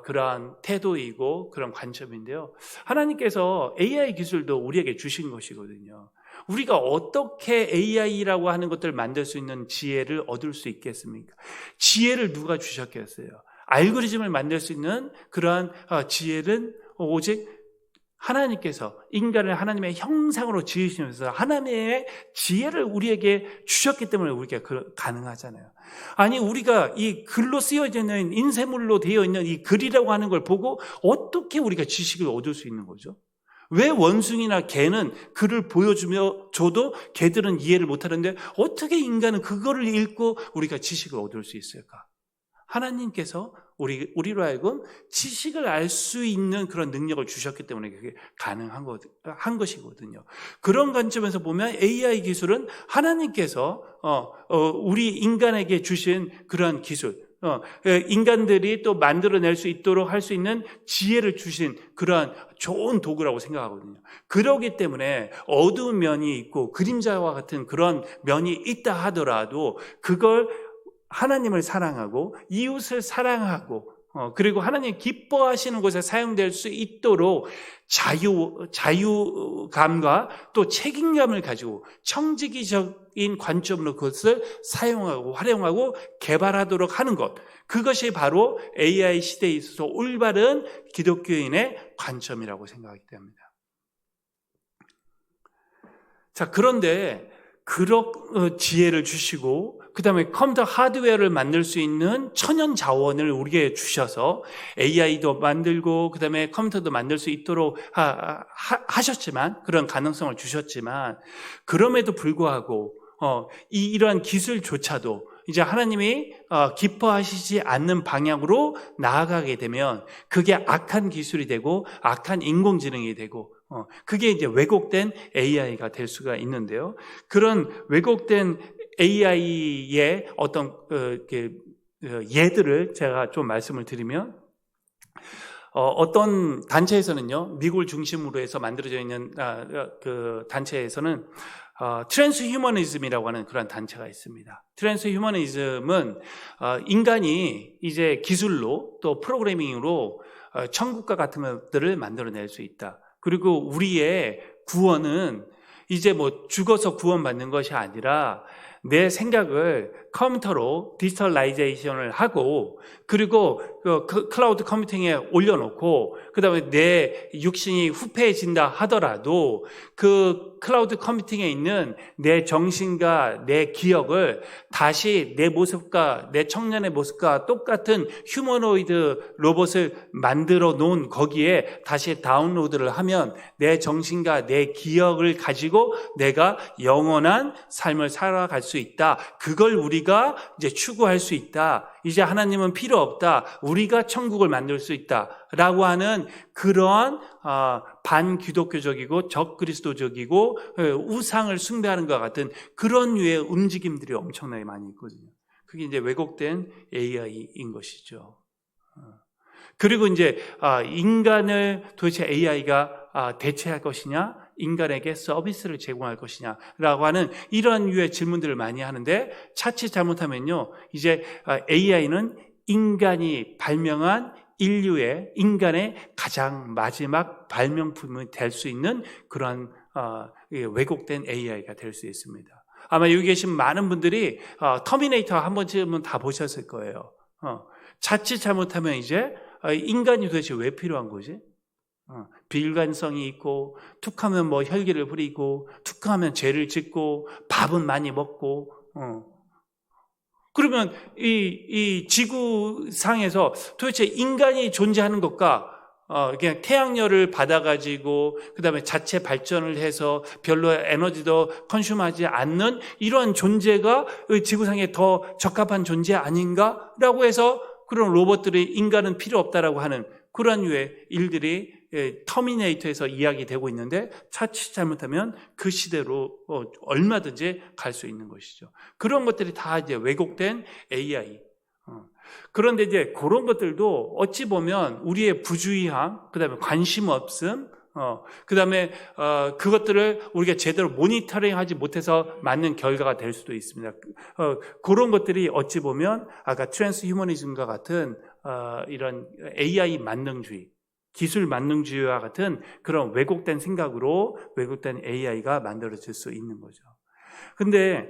그러한 태도이고 그런 관점인데요. 하나님께서 AI 기술도 우리에게 주신 것이거든요. 우리가 어떻게 AI라고 하는 것들을 만들 수 있는 지혜를 얻을 수 있겠습니까? 지혜를 누가 주셨겠어요? 알고리즘을 만들 수 있는 그러한 지혜는 오직 하나님께서 인간을 하나님의 형상으로 지으시면서 하나님의 지혜를 우리에게 주셨기 때문에 우리가 가능하잖아요. 아니, 우리가 이 글로 쓰여져 있는 인쇄물로 되어 있는 이 글이라고 하는 걸 보고 어떻게 우리가 지식을 얻을 수 있는 거죠? 왜 원숭이나 개는 글을 보여줘도 개들은 이해를 못하는데 어떻게 인간은 그거를 읽고 우리가 지식을 얻을 수 있을까? 하나님께서 우리로 하여금 지식을 알 수 있는 그런 능력을 주셨기 때문에 그게 가능한 한 것이거든요. 그런 관점에서 보면 AI 기술은 하나님께서 우리 인간에게 주신 그런 기술, 인간들이 또 만들어낼 수 있도록 할 수 있는 지혜를 주신 그러한 좋은 도구라고 생각하거든요. 그러기 때문에 어두운 면이 있고 그림자와 같은 그런 면이 있다 하더라도 그걸 하나님을 사랑하고 이웃을 사랑하고 그리고 하나님 기뻐하시는 곳에 사용될 수 있도록 자유감과 또 책임감을 가지고 청지기적인 관점으로 그것을 사용하고 활용하고 개발하도록 하는 것, 그것이 바로 AI 시대에 있어서 올바른 기독교인의 관점이라고 생각하기 때문입니다. 자, 그런데 그런 지혜를 주시고 그 다음에 컴퓨터 하드웨어를 만들 수 있는 천연 자원을 우리에게 주셔서 AI도 만들고 그 다음에 컴퓨터도 만들 수 있도록 하셨지만, 그런 가능성을 주셨지만, 그럼에도 불구하고 이러한 기술조차도 이제 하나님이 기뻐하시지 않는 방향으로 나아가게 되면 그게 악한 기술이 되고 악한 인공지능이 되고 그게 이제 왜곡된 AI가 될 수가 있는데요. 그런 왜곡된 AI의 어떤 예들을 제가 좀 말씀을 드리면, 어떤 단체에서는요, 미국을 중심으로 해서 만들어져 있는 그 단체에서는 트랜스휴머니즘이라고 하는 그런 단체가 있습니다. 트랜스휴머니즘은 인간이 이제 기술로 또 프로그래밍으로 천국과 같은 것들을 만들어낼 수 있다. 그리고 우리의 구원은 이제 뭐 죽어서 구원받는 것이 아니라 내 생각을 컴퓨터로 디지털라이제이션을 하고, 그리고 그 클라우드 컴퓨팅에 올려놓고, 그 다음에 내 육신이 후패해진다 하더라도 그 클라우드 컴퓨팅에 있는 내 정신과 내 기억을 다시 내 모습과 내 청년의 모습과 똑같은 휴머노이드 로봇을 만들어 놓은 거기에 다시 다운로드를 하면 내 정신과 내 기억을 가지고 내가 영원한 삶을 살아갈 수 있다. 그걸 우리가 이제 추구할 수 있다. 이제 하나님은 필요 없다. 우리가 천국을 만들 수 있다라고 하는 그러한 반기독교적이고 적그리스도적이고 우상을 숭배하는 것 같은 그런 류의 움직임들이 엄청나게 많이 있거든요. 그게 이제 왜곡된 AI인 것이죠. 그리고 이제 인간을 도대체 AI가 대체할 것이냐, 인간에게 서비스를 제공할 것이냐라고 하는 이런 유의 질문들을 많이 하는데, 자칫 잘못하면요, 이제 AI는 인간이 발명한 인간의 가장 마지막 발명품이 될 수 있는 그런 왜곡된 AI가 될 수 있습니다. 아마 여기 계신 많은 분들이 터미네이터 한 번쯤은 다 보셨을 거예요. 자칫 잘못하면 이제 인간이 도대체 왜 필요한 거지? 비일관성이 있고, 툭하면 뭐 혈기를 부리고, 툭하면 죄를 짓고, 밥은 많이 먹고, 그러면 이 지구상에서 도대체 인간이 존재하는 것과 그냥 태양열을 받아가지고 그다음에 자체 발전을 해서 별로 에너지도 컨슘하지 않는 이러한 존재가 지구상에 더 적합한 존재 아닌가라고 해서 그런 로봇들이 인간은 필요 없다라고 하는 그런 류의 일들이 터미네이터에서 이야기되고 있는데 자칫 잘못하면 그 시대로 얼마든지 갈 수 있는 것이죠. 그런 것들이 다 이제 왜곡된 AI. 그런데 이제 그런 것들도 어찌 보면 우리의 부주의함, 그다음에 관심 없음, 그다음에 그것들을 우리가 제대로 모니터링하지 못해서 맞는 결과가 될 수도 있습니다. 그런 것들이 어찌 보면 아까 트랜스휴머니즘과 같은 이런 AI 만능주의, 기술 만능주의와 같은 그런 왜곡된 생각으로 왜곡된 AI가 만들어질 수 있는 거죠. 근데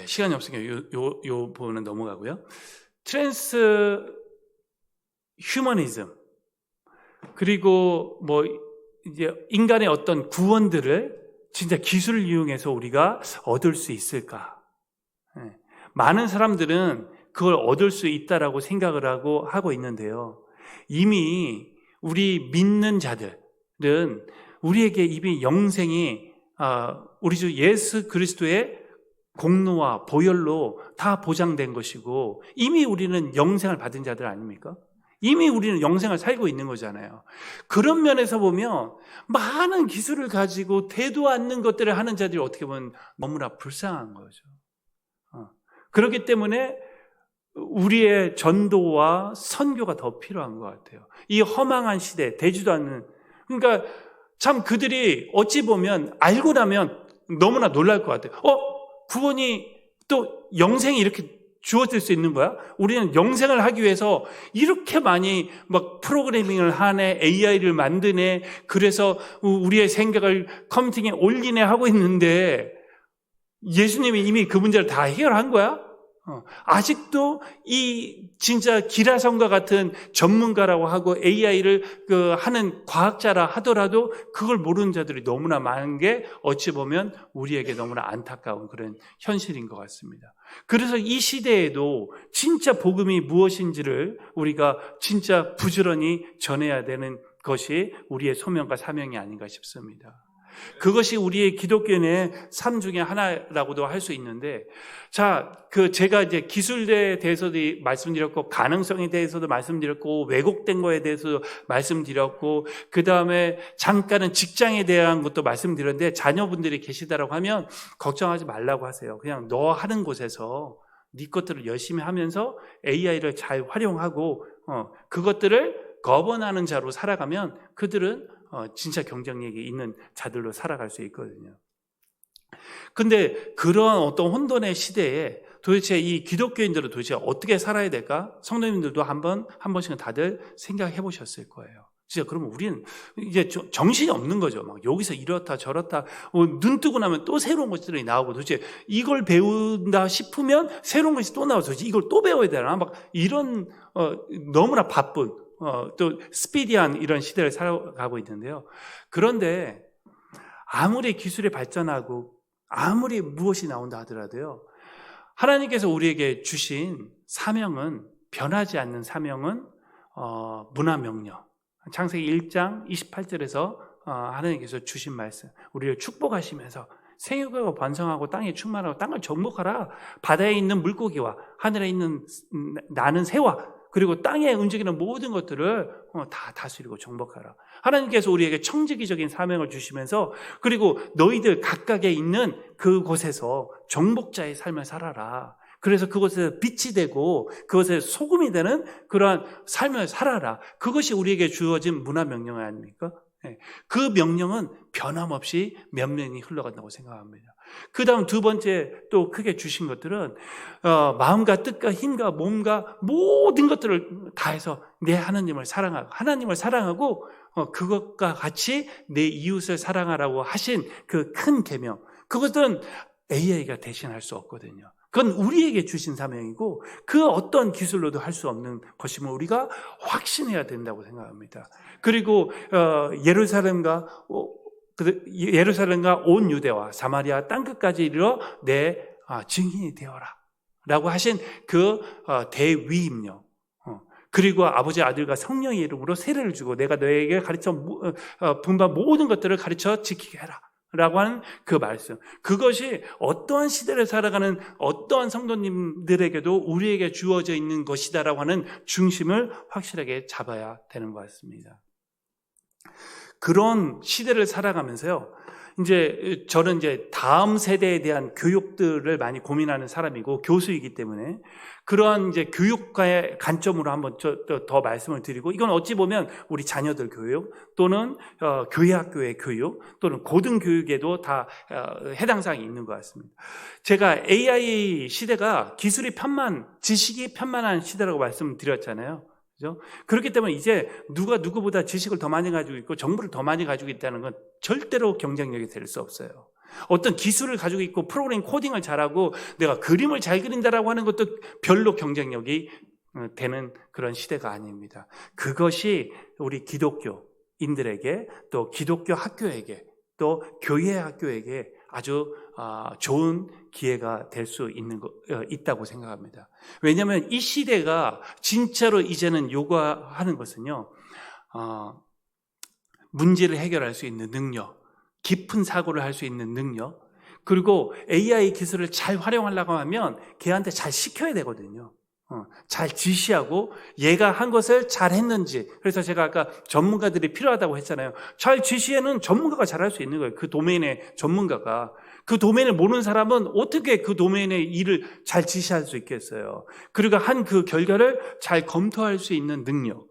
시간이 없으니까 요 부분은 넘어가고요. 트랜스 휴머니즘 그리고 뭐 이제 인간의 어떤 구원들을 진짜 기술을 이용해서 우리가 얻을 수 있을까? 많은 사람들은 그걸 얻을 수 있다라고 생각을 하고 있는데요. 이미 우리 믿는 자들은 우리에게 이미 영생이 우리 주 예수 그리스도의 공로와 보혈로 다 보장된 것이고 이미 우리는 영생을 받은 자들 아닙니까? 이미 우리는 영생을 살고 있는 거잖아요. 그런 면에서 보면 많은 기술을 가지고 되도 않는 것들을 하는 자들이 어떻게 보면 너무나 불쌍한 거죠. 그렇기 때문에 우리의 전도와 선교가 더 필요한 것 같아요. 이 허망한 시대, 되지도 않는, 그러니까 참 그들이 어찌 보면 알고 나면 너무나 놀랄 것 같아요. 구원이 또 영생이 이렇게 주어질 수 있는 거야? 우리는 영생을 하기 위해서 이렇게 많이 막 프로그래밍을 하네, AI를 만드네, 그래서 우리의 생각을 컴퓨팅에 올리네 하고 있는데 예수님이 이미 그 문제를 다 해결한 거야? 아직도 이 진짜 기라성과 같은 전문가라고 하고 AI를 하는 과학자라 하더라도 그걸 모르는 자들이 너무나 많은 게 어찌 보면 우리에게 너무나 안타까운 그런 현실인 것 같습니다. 그래서 이 시대에도 진짜 복음이 무엇인지를 우리가 진짜 부지런히 전해야 되는 것이 우리의 소명과 사명이 아닌가 싶습니다. 그것이 우리의 기독교인의 삶 중에 하나라고도 할 수 있는데, 제가 이제 기술에 대해서도 말씀드렸고, 가능성에 대해서도 말씀드렸고, 왜곡된 거에 대해서도 말씀드렸고, 그 다음에 잠깐은 직장에 대한 것도 말씀드렸는데, 자녀분들이 계시다라고 하면 걱정하지 말라고 하세요. 그냥 너 하는 곳에서 네 것들을 열심히 하면서 AI를 잘 활용하고, 그것들을 거번하는 자로 살아가면 그들은 진짜 경쟁력이 있는 자들로 살아갈 수 있거든요. 근데 그런 어떤 혼돈의 시대에 도대체 이 기독교인들은 도대체 어떻게 살아야 될까? 성도님들도 한 번씩은 다들 생각해 보셨을 거예요. 진짜 그러면 우리는 이제 정신이 없는 거죠. 막 여기서 이렇다 저렇다 눈 뜨고 나면 또 새로운 것들이 나오고 도대체 이걸 배운다 싶으면 새로운 것이 또 나와서 이걸 또 배워야 되나? 막 이런 너무나 바쁜 또 스피디한 이런 시대를 살아가고 있는데요. 그런데 아무리 기술이 발전하고 아무리 무엇이 나온다 하더라도요, 하나님께서 우리에게 주신 사명은, 변하지 않는 사명은 문화명령, 창세기 1장 28절에서 하나님께서 주신 말씀, 우리를 축복하시면서 생육하고 번성하고 땅에 충만하고 땅을 정복하라. 바다에 있는 물고기와 하늘에 있는 나는 새와 그리고 땅에 움직이는 모든 것들을 다 다스리고 정복하라. 하나님께서 우리에게 청지기적인 사명을 주시면서 그리고 너희들 각각에 있는 그곳에서 정복자의 삶을 살아라. 그래서 그곳에서 빛이 되고 그것에 소금이 되는 그러한 삶을 살아라. 그것이 우리에게 주어진 문화 명령 아닙니까? 그 명령은 변함없이 면면히 흘러간다고 생각합니다. 그 다음 두 번째 또 크게 주신 것들은 마음과 뜻과 힘과 몸과 모든 것들을 다해서 내 하나님을 사랑하고 그것과 같이 내 이웃을 사랑하라고 하신 그 큰 계명, 그것은 AI가 대신할 수 없거든요. 그건 우리에게 주신 사명이고 그 어떤 기술로도 할 수 없는 것임을 우리가 확신해야 된다고 생각합니다. 그리고 예루살렘과 온 유대와 사마리아 땅끝까지 이르러 내 증인이 되어라 라고 하신 그 대위임령, 그리고 아버지, 아들과 성령의 이름으로 세례를 주고 내가 너에게 가르쳐 분반 모든 것들을 가르쳐 지키게 해라 라고 하는 그 말씀, 그것이 어떠한 시대를 살아가는 어떠한 성도님들에게도 우리에게 주어져 있는 것이다라고 하는 중심을 확실하게 잡아야 되는 것 같습니다. 그런 시대를 살아가면서요, 저는 다음 세대에 대한 교육들을 많이 고민하는 사람이고 교수이기 때문에 그러한 교육과의 관점으로 한번 더 말씀을 드리고, 이건 어찌 보면 우리 자녀들 교육 또는 교회 학교의 교육 또는 고등교육에도 다 해당 사항이 있는 것 같습니다. 제가 AI 시대가 기술이 지식이 편만한 시대라고 말씀드렸잖아요. 그렇죠? 그렇기 때문에 이제 누가 누구보다 지식을 더 많이 가지고 있고 정보를 더 많이 가지고 있다는 건 절대로 경쟁력이 될 수 없어요. 어떤 기술을 가지고 있고 프로그램 코딩을 잘하고 내가 그림을 잘 그린다라고 하는 것도 별로 경쟁력이 되는 그런 시대가 아닙니다. 그것이 우리 기독교인들에게 또 기독교 학교에게 또 교회 학교에게 아주 좋은 기회가 될 수 있다고 생각합니다. 왜냐하면 이 시대가 진짜로 이제는 요구하는 것은요, 문제를 해결할 수 있는 능력, 깊은 사고를 할 수 있는 능력, 그리고 AI 기술을 잘 활용하려고 하면 걔한테 잘 시켜야 되거든요. 잘 지시하고 얘가 한 것을 잘 했는지. 그래서 제가 아까 전문가들이 필요하다고 했잖아요. 잘 지시에는 전문가가 잘할 수 있는 거예요. 그 도메인의 전문가가. 그 도메인을 모르는 사람은 어떻게 그 도메인의 일을 잘 지시할 수 있겠어요. 그리고 한 그 결과를 잘 검토할 수 있는 능력,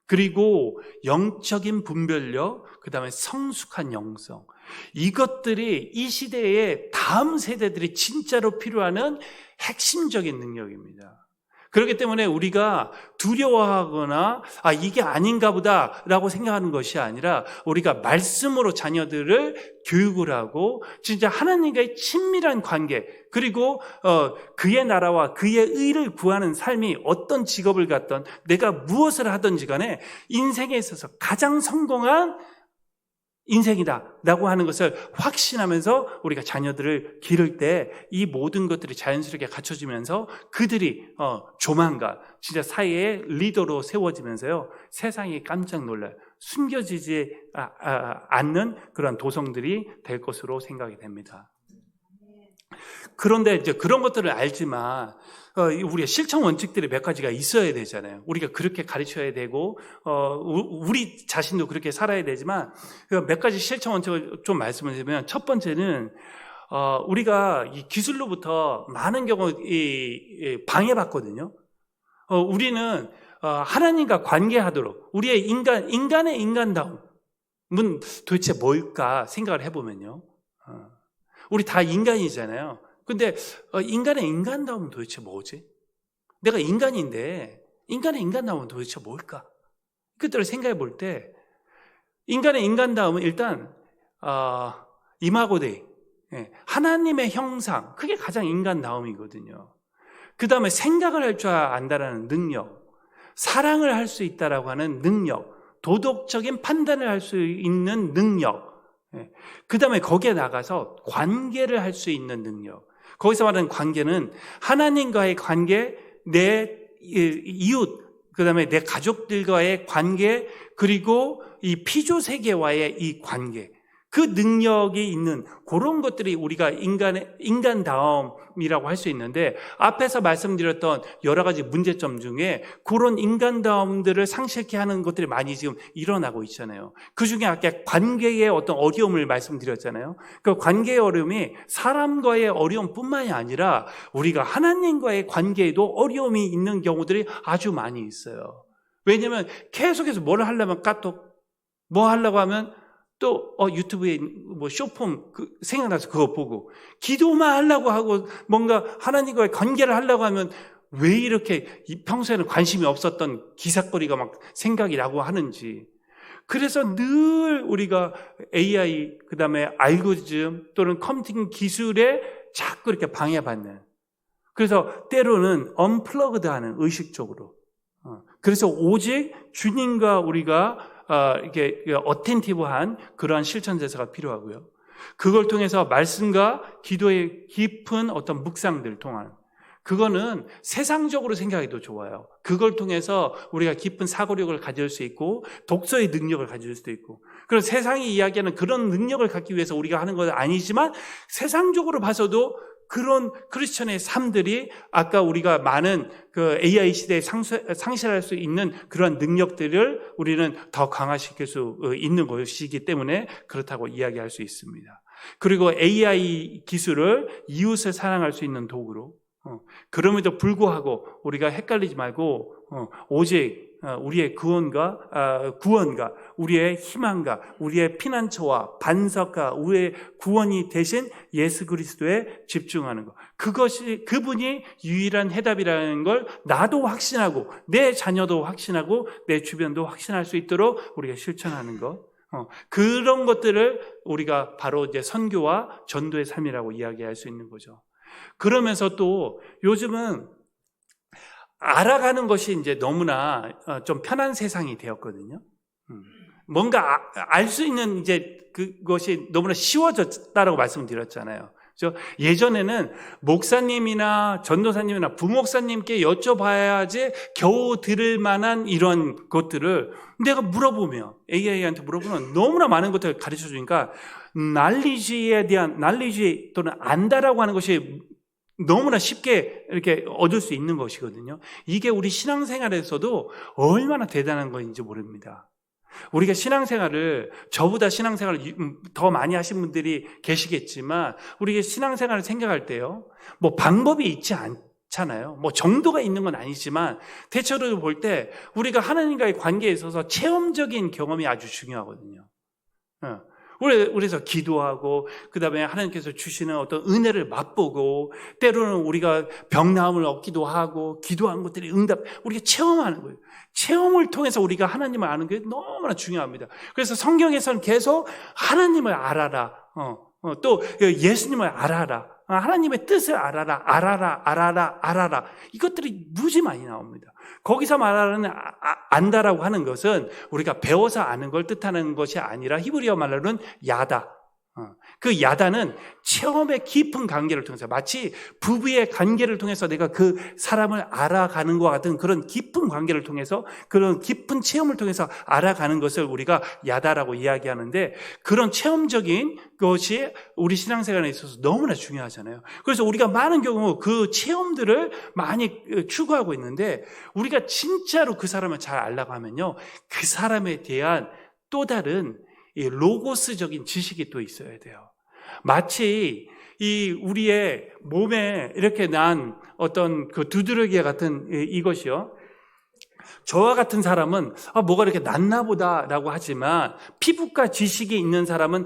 그리고 영적인 분별력, 그 다음에 성숙한 영성, 이것들이 이 시대의 다음 세대들이 진짜로 필요하는 핵심적인 능력입니다. 그렇기 때문에 우리가 두려워하거나 이게 아닌가 보다라고 생각하는 것이 아니라 우리가 말씀으로 자녀들을 교육을 하고 진짜 하나님과의 친밀한 관계, 그리고 그의 나라와 그의 의를 구하는 삶이 어떤 직업을 갖던 내가 무엇을 하든지 간에 인생에 있어서 가장 성공한 인생이다라고 하는 것을 확신하면서 우리가 자녀들을 기를 때 이 모든 것들이 자연스럽게 갖춰지면서 그들이 조만간 진짜 사회의 리더로 세워지면서요, 세상이 깜짝 놀라요. 숨겨지지 않는 그런 도성들이 될 것으로 생각이 됩니다. 그런데 그런 것들을 알지만 우리가 실천 원칙들이 몇 가지가 있어야 되잖아요. 우리가 그렇게 가르쳐야 되고 우리 자신도 그렇게 살아야 되지만 몇 가지 실천 원칙을 좀 말씀을 드리면, 첫 번째는 우리가 이 기술로부터 많은 경우 방해받거든요. 우리는 하나님과 관계하도록 우리의 인간의 인간다움은 도대체 뭘까 생각을 해보면요, 우리 다 인간이잖아요. 근데 인간의 인간다움은 도대체 뭐지? 내가 인간인데 인간의 인간다움은 도대체 뭘까? 그것들을 생각해 볼 때 인간의 인간다움은 일단 이마고 데이, 하나님의 형상, 그게 가장 인간다움이거든요. 그 다음에 생각을 할 줄 안다라는 능력, 사랑을 할 수 있다라고 하는 능력, 도덕적인 판단을 할 수 있는 능력, 그 다음에 거기에 나가서 관계를 할 수 있는 능력. 거기서 말하는 관계는 하나님과의 관계, 내 이웃, 그 다음에 내 가족들과의 관계, 그리고 이 피조세계와의 이 관계, 그 능력이 있는 그런 것들이 우리가 인간다움이라고 할 수 있는데, 앞에서 말씀드렸던 여러 가지 문제점 중에 그런 인간다움들을 상실케 하는 것들이 많이 지금 일어나고 있잖아요. 그 중에 아까 관계의 어떤 어려움을 말씀드렸잖아요. 그 관계의 어려움이 사람과의 어려움뿐만이 아니라 우리가 하나님과의 관계에도 어려움이 있는 경우들이 아주 많이 있어요. 왜냐하면 계속해서 뭘 하려면 카톡, 뭐 하려고 하면 또 유튜브에 뭐 쇼폼 생각나서 그거 보고, 기도만 하려고 하고 뭔가 하나님과의 관계를 하려고 하면 왜 이렇게 평소에는 관심이 없었던 기사거리가 막 생각이 나고 하는지. 그래서 늘 우리가 AI, 그 다음에 알고리즘 또는 컴퓨팅 기술에 자꾸 이렇게 방해받는, 그래서 때로는 언플러그드하는 의식적으로. 그래서 오직 주님과 우리가 이렇게 어텐티브한 그러한 실천 제사가 필요하고요. 그걸 통해서 말씀과 기도의 깊은 어떤 묵상들 통한 그거는 세상적으로 생각해도 좋아요. 그걸 통해서 우리가 깊은 사고력을 가질 수 있고 독서의 능력을 가질 수도 있고, 그리고 세상이 이야기하는 그런 능력을 갖기 위해서 우리가 하는 건 아니지만 세상적으로 봐서도 그런 크리스천의 삶들이 아까 우리가 많은 그 AI 시대에 상실할 수 있는 그런 능력들을 우리는 더 강화시킬 수 있는 것이기 때문에 그렇다고 이야기할 수 있습니다. 그리고 AI 기술을 이웃을 사랑할 수 있는 도구로, 그럼에도 불구하고 우리가 헷갈리지 말고 오직 우리의 구원과 우리의 희망과 우리의 피난처와 반석과 우리의 구원이 되신 예수 그리스도에 집중하는 것, 그것이 그분이 유일한 해답이라는 걸 나도 확신하고 내 자녀도 확신하고 내 주변도 확신할 수 있도록 우리가 실천하는 것, 그런 것들을 우리가 바로 이제 선교와 전도의 삶이라고 이야기할 수 있는 거죠. 그러면서 또 요즘은 알아가는 것이 이제 너무나 좀 편한 세상이 되었거든요. 뭔가 알 수 있는 이제 그것이 너무나 쉬워졌다라고 말씀드렸잖아요. 그렇죠? 예전에는 목사님이나 전도사님이나 부목사님께 여쭤봐야지 겨우 들을 만한 이런 것들을 내가 물어보면, AI한테 물어보면 너무나 많은 것들을 가르쳐 주니까 난리지 또는 안다라고 하는 것이 너무나 쉽게 이렇게 얻을 수 있는 것이거든요. 이게 우리 신앙생활에서도 얼마나 대단한 것인지 모릅니다. 우리가 신앙생활을, 저보다 신앙생활을 더 많이 하신 분들이 계시겠지만 우리가 신앙생활을 생각할 때요, 뭐 방법이 있지 않잖아요. 뭐 정도가 있는 건 아니지만 대체로 볼 때 우리가 하나님과의 관계에 있어서 체험적인 경험이 아주 중요하거든요. 그래서 기도하고 그 다음에 하나님께서 주시는 어떤 은혜를 맛보고 때로는 우리가 병나음을 얻기도 하고 기도한 것들이 응답, 우리가 체험하는 거예요. 체험을 통해서 우리가 하나님을 아는 게 너무나 중요합니다. 그래서 성경에서는 계속 하나님을 알아라, 또 예수님을 알아라, 하나님의 뜻을 알아라. 이것들이 무지 많이 나옵니다. 거기서 말하는 안다라고 하는 것은 우리가 배워서 아는 걸 뜻하는 것이 아니라 히브리어 말로는 야다. 그 야다는 체험의 깊은 관계를 통해서, 마치 부부의 관계를 통해서 내가 그 사람을 알아가는 것 같은 그런 깊은 관계를 통해서, 그런 깊은 체험을 통해서 알아가는 것을 우리가 야다라고 이야기하는데, 그런 체험적인 것이 우리 신앙생활에 있어서 너무나 중요하잖아요. 그래서 우리가 많은 경우 그 체험들을 많이 추구하고 있는데, 우리가 진짜로 그 사람을 잘 알려고 하면요, 그 사람에 대한 또 다른 이 로고스적인 지식이 또 있어야 돼요. 마치 이 우리의 몸에 이렇게 난 어떤 그 두드러기 같은 이것이요, 저와 같은 사람은 뭐가 이렇게 낫나 보다라고 하지만 피부과 지식이 있는 사람은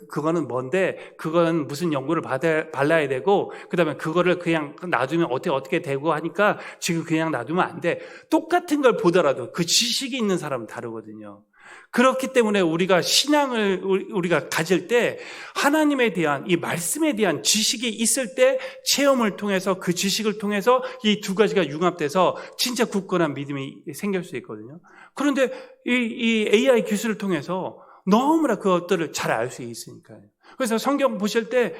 그거는 뭔데, 그건 무슨 연고를 발라야 되고, 그다음에 그거를 그냥 놔두면 어떻게 되고 하니까 지금 그냥 놔두면 안 돼. 똑같은 걸 보더라도 그 지식이 있는 사람은 다르거든요. 그렇기 때문에 우리가 신앙을 우리가 가질 때 하나님에 대한, 이 말씀에 대한 지식이 있을 때 체험을 통해서, 그 지식을 통해서 이 두 가지가 융합돼서 진짜 굳건한 믿음이 생길 수 있거든요. 그런데 이 AI 기술을 통해서 너무나 그것들을 잘 알 수 있으니까요. 그래서 성경 보실 때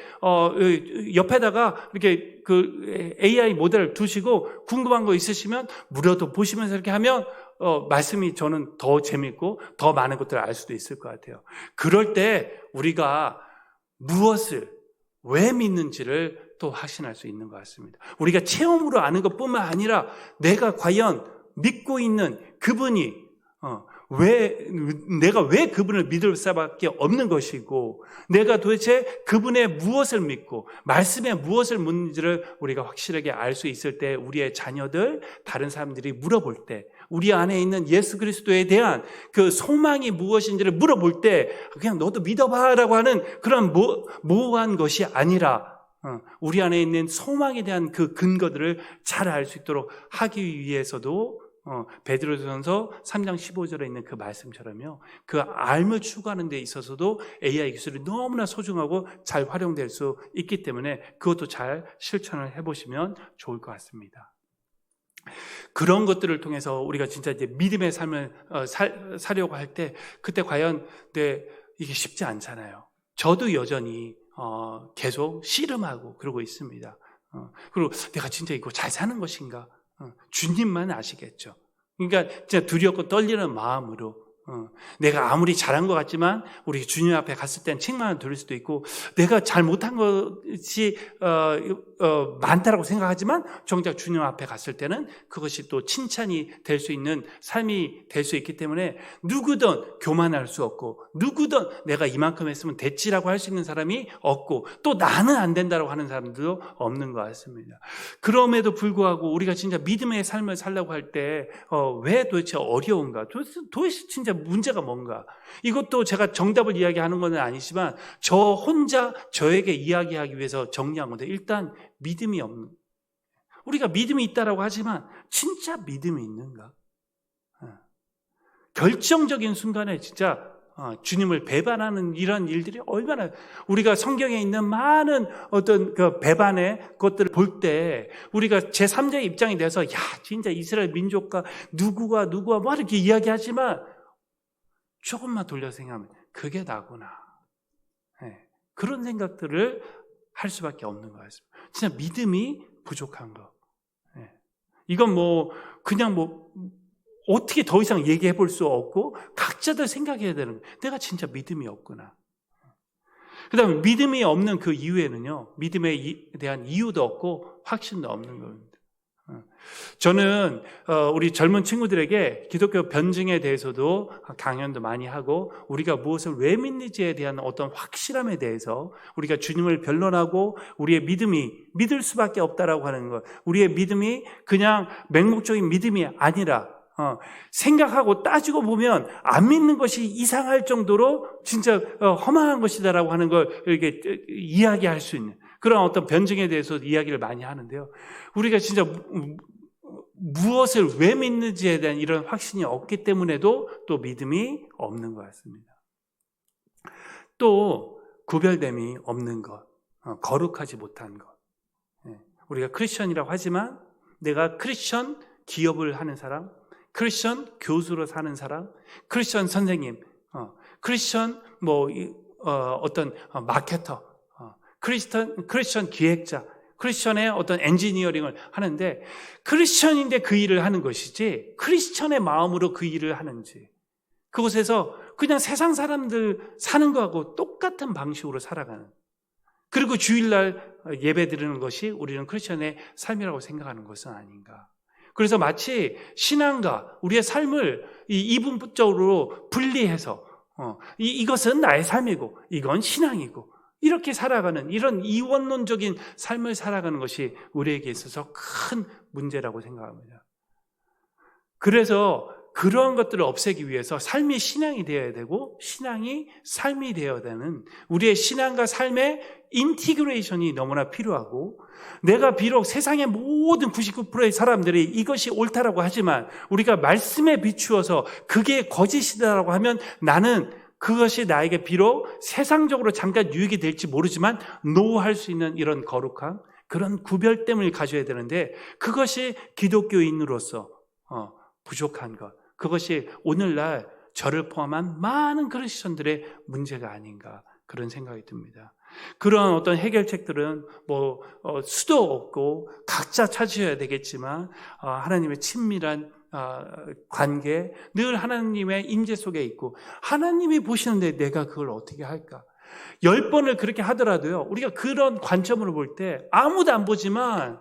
옆에다가 이렇게 그 AI 모델을 두시고 궁금한 거 있으시면 물어도 보시면서 이렇게 하면 말씀이 저는 더 재밌고 더 많은 것들을 알 수도 있을 것 같아요. 그럴 때 우리가 무엇을 왜 믿는지를 또 확신할 수 있는 것 같습니다. 우리가 체험으로 아는 것뿐만 아니라 내가 과연 믿고 있는 그분이 내가 왜 그분을 믿을 수밖에 없는 것이고, 내가 도대체 그분의 무엇을 믿고 말씀에 무엇을 묻는지를 우리가 확실하게 알 수 있을 때, 우리의 자녀들, 다른 사람들이 물어볼 때, 우리 안에 있는 예수 그리스도에 대한 그 소망이 무엇인지를 물어볼 때 그냥 너도 믿어봐라고 하는 그런 모호한 것이 아니라 우리 안에 있는 소망에 대한 그 근거들을 잘 알 수 있도록 하기 위해서도 베드로전서 3장 15절에 있는 그 말씀처럼요. 그 알을 추구하는 데 있어서도 AI 기술이 너무나 소중하고 잘 활용될 수 있기 때문에 그것도 잘 실천을 해보시면 좋을 것 같습니다. 그런 것들을 통해서 우리가 진짜 이제 믿음의 삶을 살려고 할 때 그때 과연 이게 쉽지 않잖아요. 저도 여전히 계속 씨름하고 그러고 있습니다. 그리고 내가 진짜 이거 잘 사는 것인가? 주님만 아시겠죠. 그러니까 진짜 두렵고 떨리는 마음으로 내가 아무리 잘한 것 같지만 우리 주님 앞에 갔을 땐 책망을 들을 수도 있고 내가 잘 못한 것이 많다라고 생각하지만 정작 주님 앞에 갔을 때는 그것이 또 칭찬이 될 수 있는 삶이 될 수 있기 때문에 누구든 교만할 수 없고 누구든 내가 이만큼 했으면 됐지라고 할 수 있는 사람이 없고 또 나는 안 된다라고 하는 사람들도 없는 것 같습니다. 그럼에도 불구하고 우리가 진짜 믿음의 삶을 살려고 할 때 왜 도대체 어려운가? 도대체 진짜 문제가 뭔가? 이것도 제가 정답을 이야기하는 건 아니지만 저 혼자 저에게 이야기하기 위해서 정리한 건데 일단 믿음이 없는, 우리가 믿음이 있다라고 하지만 진짜 믿음이 있는가? 결정적인 순간에 진짜 주님을 배반하는 이런 일들이 얼마나, 우리가 성경에 있는 많은 어떤 그 배반의 것들을 볼 때 우리가 제3자의 입장이 돼서 야 진짜 이스라엘 민족과 누구와 뭐 이렇게 이야기하지만 조금만 돌려 생각하면 그게 나구나. 그런 생각들을 할 수밖에 없는 것 같습니다. 진짜 믿음이 부족한 거. 이건 그냥 어떻게 더 이상 얘기해 볼 수 없고 각자들 생각해야 되는 거예요. 내가 진짜 믿음이 없구나. 그 다음에 믿음이 없는 그 이유에는요, 믿음에 대한 이유도 없고 확신도 없는 겁니다. 저는 우리 젊은 친구들에게 기독교 변증에 대해서도 강연도 많이 하고 우리가 무엇을 왜 믿는지에 대한 어떤 확실함에 대해서 우리가 주님을 변론하고 우리의 믿음이 믿을 수밖에 없다라고 하는 것, 우리의 믿음이 그냥 맹목적인 믿음이 아니라 생각하고 따지고 보면 안 믿는 것이 이상할 정도로 진짜 허망한 것이다라고 하는 걸 이렇게 이야기할 수 있는 그런 어떤 변증에 대해서 이야기를 많이 하는데요. 우리가 진짜 무엇을 왜 믿는지에 대한 이런 확신이 없기 때문에도 또 믿음이 없는 것 같습니다. 또 구별됨이 없는 것, 거룩하지 못한 것. 우리가 크리스천이라고 하지만 내가 크리스천 기업을 하는 사람, 크리스천 교수로 사는 사람, 크리스천 선생님, 크리스천 어떤 마케터, 크리스천 기획자, 크리스천의 어떤 엔지니어링을 하는데 크리스천인데 그 일을 하는 것이지 크리스천의 마음으로 그 일을 하는지, 그곳에서 그냥 세상 사람들 사는 거하고 똑같은 방식으로 살아가는, 그리고 주일날 예배 드리는 것이 우리는 크리스천의 삶이라고 생각하는 것은 아닌가. 그래서 마치 신앙과 우리의 삶을 이분법적으로 분리해서 이것은 나의 삶이고 이건 신앙이고 이렇게 살아가는 이런 이원론적인 삶을 살아가는 것이 우리에게 있어서 큰 문제라고 생각합니다. 그래서 그런 것들을 없애기 위해서 삶이 신앙이 되어야 되고 신앙이 삶이 되어야 되는 우리의 신앙과 삶의 인티그레이션이 너무나 필요하고, 내가 비록 세상의 모든 99%의 사람들이 이것이 옳다라고 하지만 우리가 말씀에 비추어서 그게 거짓이다라고 하면 나는 그것이 나에게 비록 세상적으로 잠깐 유익이 될지 모르지만 노할 수 있는 이런 거룩함, 그런 구별됨을 가져야 되는데 그것이 기독교인으로서 부족한 것, 그것이 오늘날 저를 포함한 많은 크리스천들의 문제가 아닌가 그런 생각이 듭니다. 그런 어떤 해결책들은 수도 없고 각자 찾으셔야 되겠지만 하나님의 친밀한 관계, 늘 하나님의 임재 속에 있고 하나님이 보시는데 내가 그걸 어떻게 할까? 10번을 그렇게 하더라도요, 우리가 그런 관점으로 볼 때 아무도 안 보지만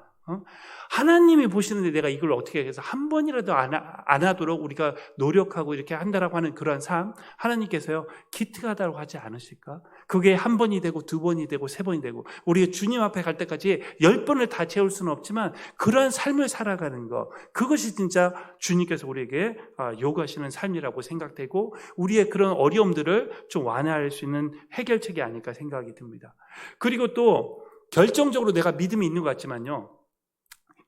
하나님이 보시는데 내가 이걸 어떻게 해서 한 번이라도 안 하도록 우리가 노력하고 이렇게 한다라고 하는 그런 삶, 하나님께서요 기특하다고 하지 않으실까? 그게 한 번이 되고 두 번이 되고 세 번이 되고 우리가 주님 앞에 갈 때까지 10번을 다 채울 수는 없지만 그러한 삶을 살아가는 것, 그것이 진짜 주님께서 우리에게 요구하시는 삶이라고 생각되고 우리의 그런 어려움들을 좀 완화할 수 있는 해결책이 아닐까 생각이 듭니다. 그리고 또 결정적으로 내가 믿음이 있는 것 같지만요,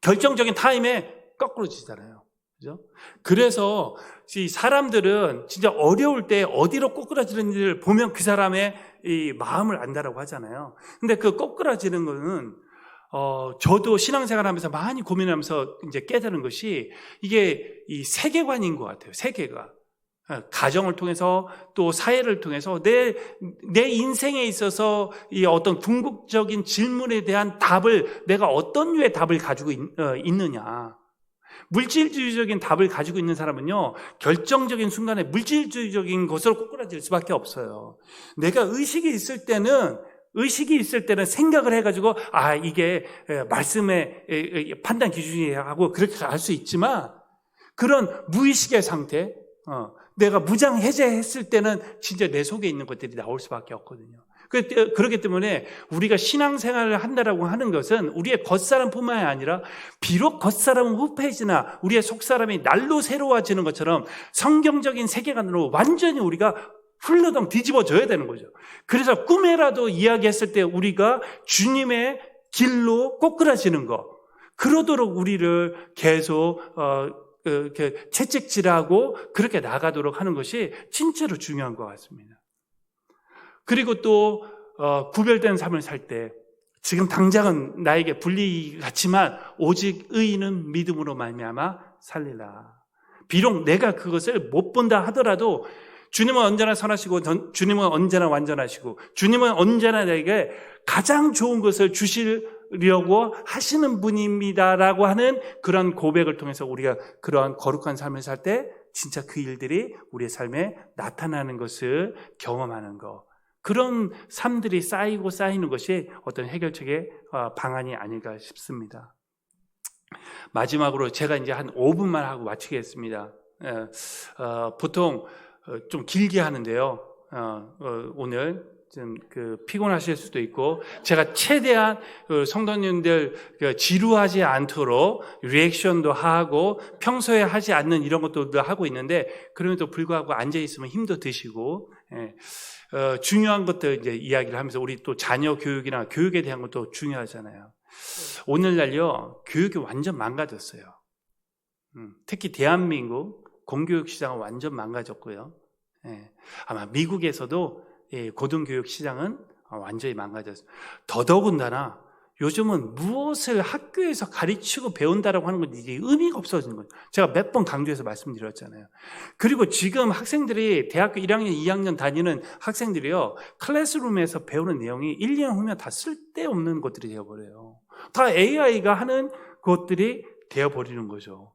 결정적인 타임에 거꾸로 지잖아요. 그죠? 그래서 이 사람들은 진짜 어려울 때 어디로 꼬꾸라지는지를 보면 그 사람의 이 마음을 안다라고 하잖아요. 근데 그 꼬꾸라지는 거는 저도 신앙생활 하면서 많이 고민하면서 이제 깨달은 것이 이게 이 세계관인 것 같아요. 세계관. 가정을 통해서 또 사회를 통해서 내 인생에 있어서 이 어떤 궁극적인 질문에 대한 답을 내가 어떤 류의 답을 가지고 있느냐. 물질주의적인 답을 가지고 있는 사람은요, 결정적인 순간에 물질주의적인 것으로 꼬꾸라질 수밖에 없어요. 내가 의식이 있을 때는 생각을 해가지고, 이게 말씀의 판단 기준이야 하고 그렇게 갈 수 있지만, 그런 무의식의 상태, 내가 무장해제했을 때는 진짜 내 속에 있는 것들이 나올 수밖에 없거든요. 그렇기 때문에 우리가 신앙생활을 한다라고 하는 것은 우리의 겉사람뿐만이 아니라 비록 겉사람은 후패해지나 우리의 속사람이 날로 새로워지는 것처럼 성경적인 세계관으로 완전히 우리가 훌러덩 뒤집어져야 되는 거죠. 그래서 꿈에라도 이야기했을 때 우리가 주님의 길로 꼬꾸라지는 것, 그러도록 우리를 계속 채찍질하고 그렇게 나가도록 하는 것이 진짜로 중요한 것 같습니다. 그리고 또 구별된 삶을 살 때 지금 당장은 나에게 불리기 같지만 오직 의인은 믿음으로 말미암아 살리라. 비록 내가 그것을 못 본다 하더라도 주님은 언제나 선하시고 주님은 언제나 완전하시고 주님은 언제나 내게 가장 좋은 것을 주시려고 하시는 분입니다라고 하는 그런 고백을 통해서 우리가 그러한 거룩한 삶을 살 때 진짜 그 일들이 우리의 삶에 나타나는 것을 경험하는 것, 그런 삶들이 쌓이고 쌓이는 것이 어떤 해결책의 방안이 아닐까 싶습니다. 마지막으로 제가 이제 한 5분만 하고 마치겠습니다. 보통 좀 길게 하는데요. 오늘 좀 피곤하실 수도 있고 제가 최대한 성도님들 지루하지 않도록 리액션도 하고 평소에 하지 않는 이런 것도 하고 있는데 그럼에도 불구하고 앉아 있으면 힘도 드시고 중요한 것들 이제 이야기를 하면서 우리 또 자녀 교육이나 교육에 대한 것도 중요하잖아요. 오늘날요 교육이 완전 망가졌어요. 특히 대한민국 공교육 시장은 완전 망가졌고요. 아마 미국에서도 고등교육 시장은 완전히 망가졌어요. 더더군다나 요즘은 무엇을 학교에서 가르치고 배운다라고 하는 건 이게 의미가 없어진 거예요. 제가 몇 번 강조해서 말씀드렸잖아요. 그리고 지금 학생들이 대학교 1학년, 2학년 다니는 학생들이요, 클래스룸에서 배우는 내용이 1, 2년 후면 다 쓸데없는 것들이 되어버려요. 다 AI가 하는 것들이 되어버리는 거죠.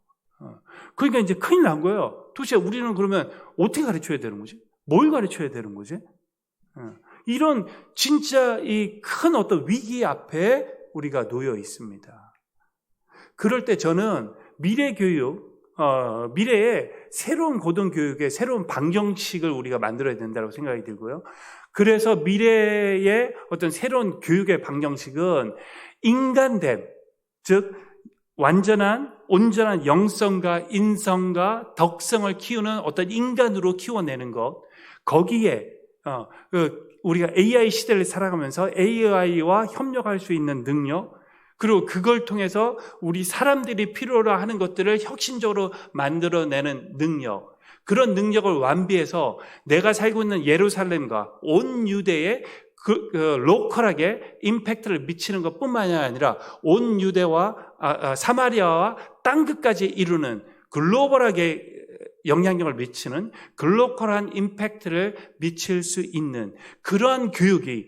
그러니까 이제 큰일 난 거예요. 도대체 우리는 그러면 어떻게 가르쳐야 되는 거지? 뭘 가르쳐야 되는 거지? 이런 진짜 이 큰 어떤 위기 앞에 우리가 놓여 있습니다. 그럴 때 저는 미래 교육, 미래의 새로운 고등교육의 새로운 방정식을 우리가 만들어야 된다고 생각이 들고요. 그래서 미래의 어떤 새로운 교육의 방정식은 인간됨, 즉 온전한 영성과 인성과 덕성을 키우는 어떤 인간으로 키워내는 것, 거기에 우리가 AI 시대를 살아가면서 AI와 협력할 수 있는 능력, 그리고 그걸 통해서 우리 사람들이 필요로 하는 것들을 혁신적으로 만들어내는 능력, 그런 능력을 완비해서 내가 살고 있는 예루살렘과 온 유대에 로컬하게 임팩트를 미치는 것뿐만이 아니라 온 유대와 사마리아와 땅끝까지 이루는 글로벌하게 영향력을 미치는 글로컬한 임팩트를 미칠 수 있는 그러한 교육이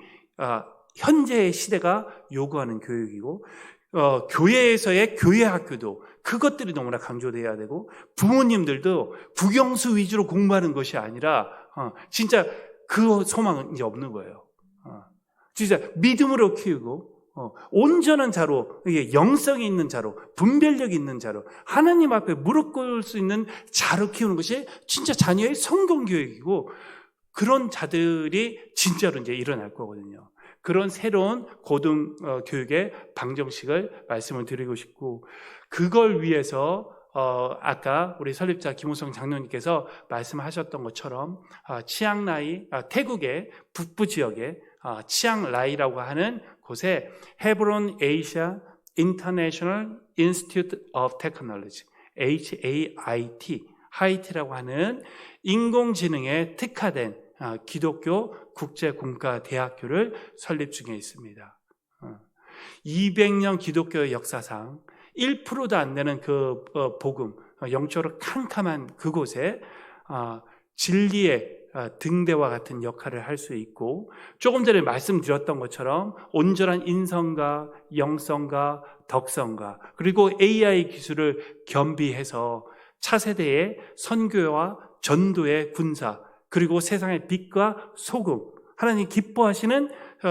현재의 시대가 요구하는 교육이고, 교회에서의 교회 학교도 그것들이 너무나 강조돼야 되고, 부모님들도 국영수 위주로 공부하는 것이 아니라 진짜 그 소망은 이제 없는 거예요. 진짜 믿음으로 키우고 온전한 자로, 영성이 있는 자로, 분별력이 있는 자로, 하나님 앞에 무릎 꿇을 수 있는 자로 키우는 것이 진짜 자녀의 성공교육이고, 그런 자들이 진짜로 이제 일어날 거거든요. 그런 새로운 고등교육의 방정식을 말씀을 드리고 싶고, 그걸 위해서 아까 우리 설립자 김호성 장로님께서 말씀하셨던 것처럼 치앙라이, 태국의 북부 지역에 치앙라이라고 하는 곳에 헤브론 에이시아 인터내셔널 인스티튜트 오브 테크놀로지, HAIT, 하이트라고 하는 인공지능에 특화된 기독교 국제공과대학교를 설립 중에 있습니다. 200년 기독교의 역사상 1%도 안 되는 그 복음, 영적으로 캄캄한 그곳에 진리의 등대와 같은 역할을 할 수 있고, 조금 전에 말씀드렸던 것처럼 온전한 인성과 영성과 덕성과 그리고 AI 기술을 겸비해서 차세대의 선교와 전도의 군사, 그리고 세상의 빛과 소금, 하나님 기뻐하시는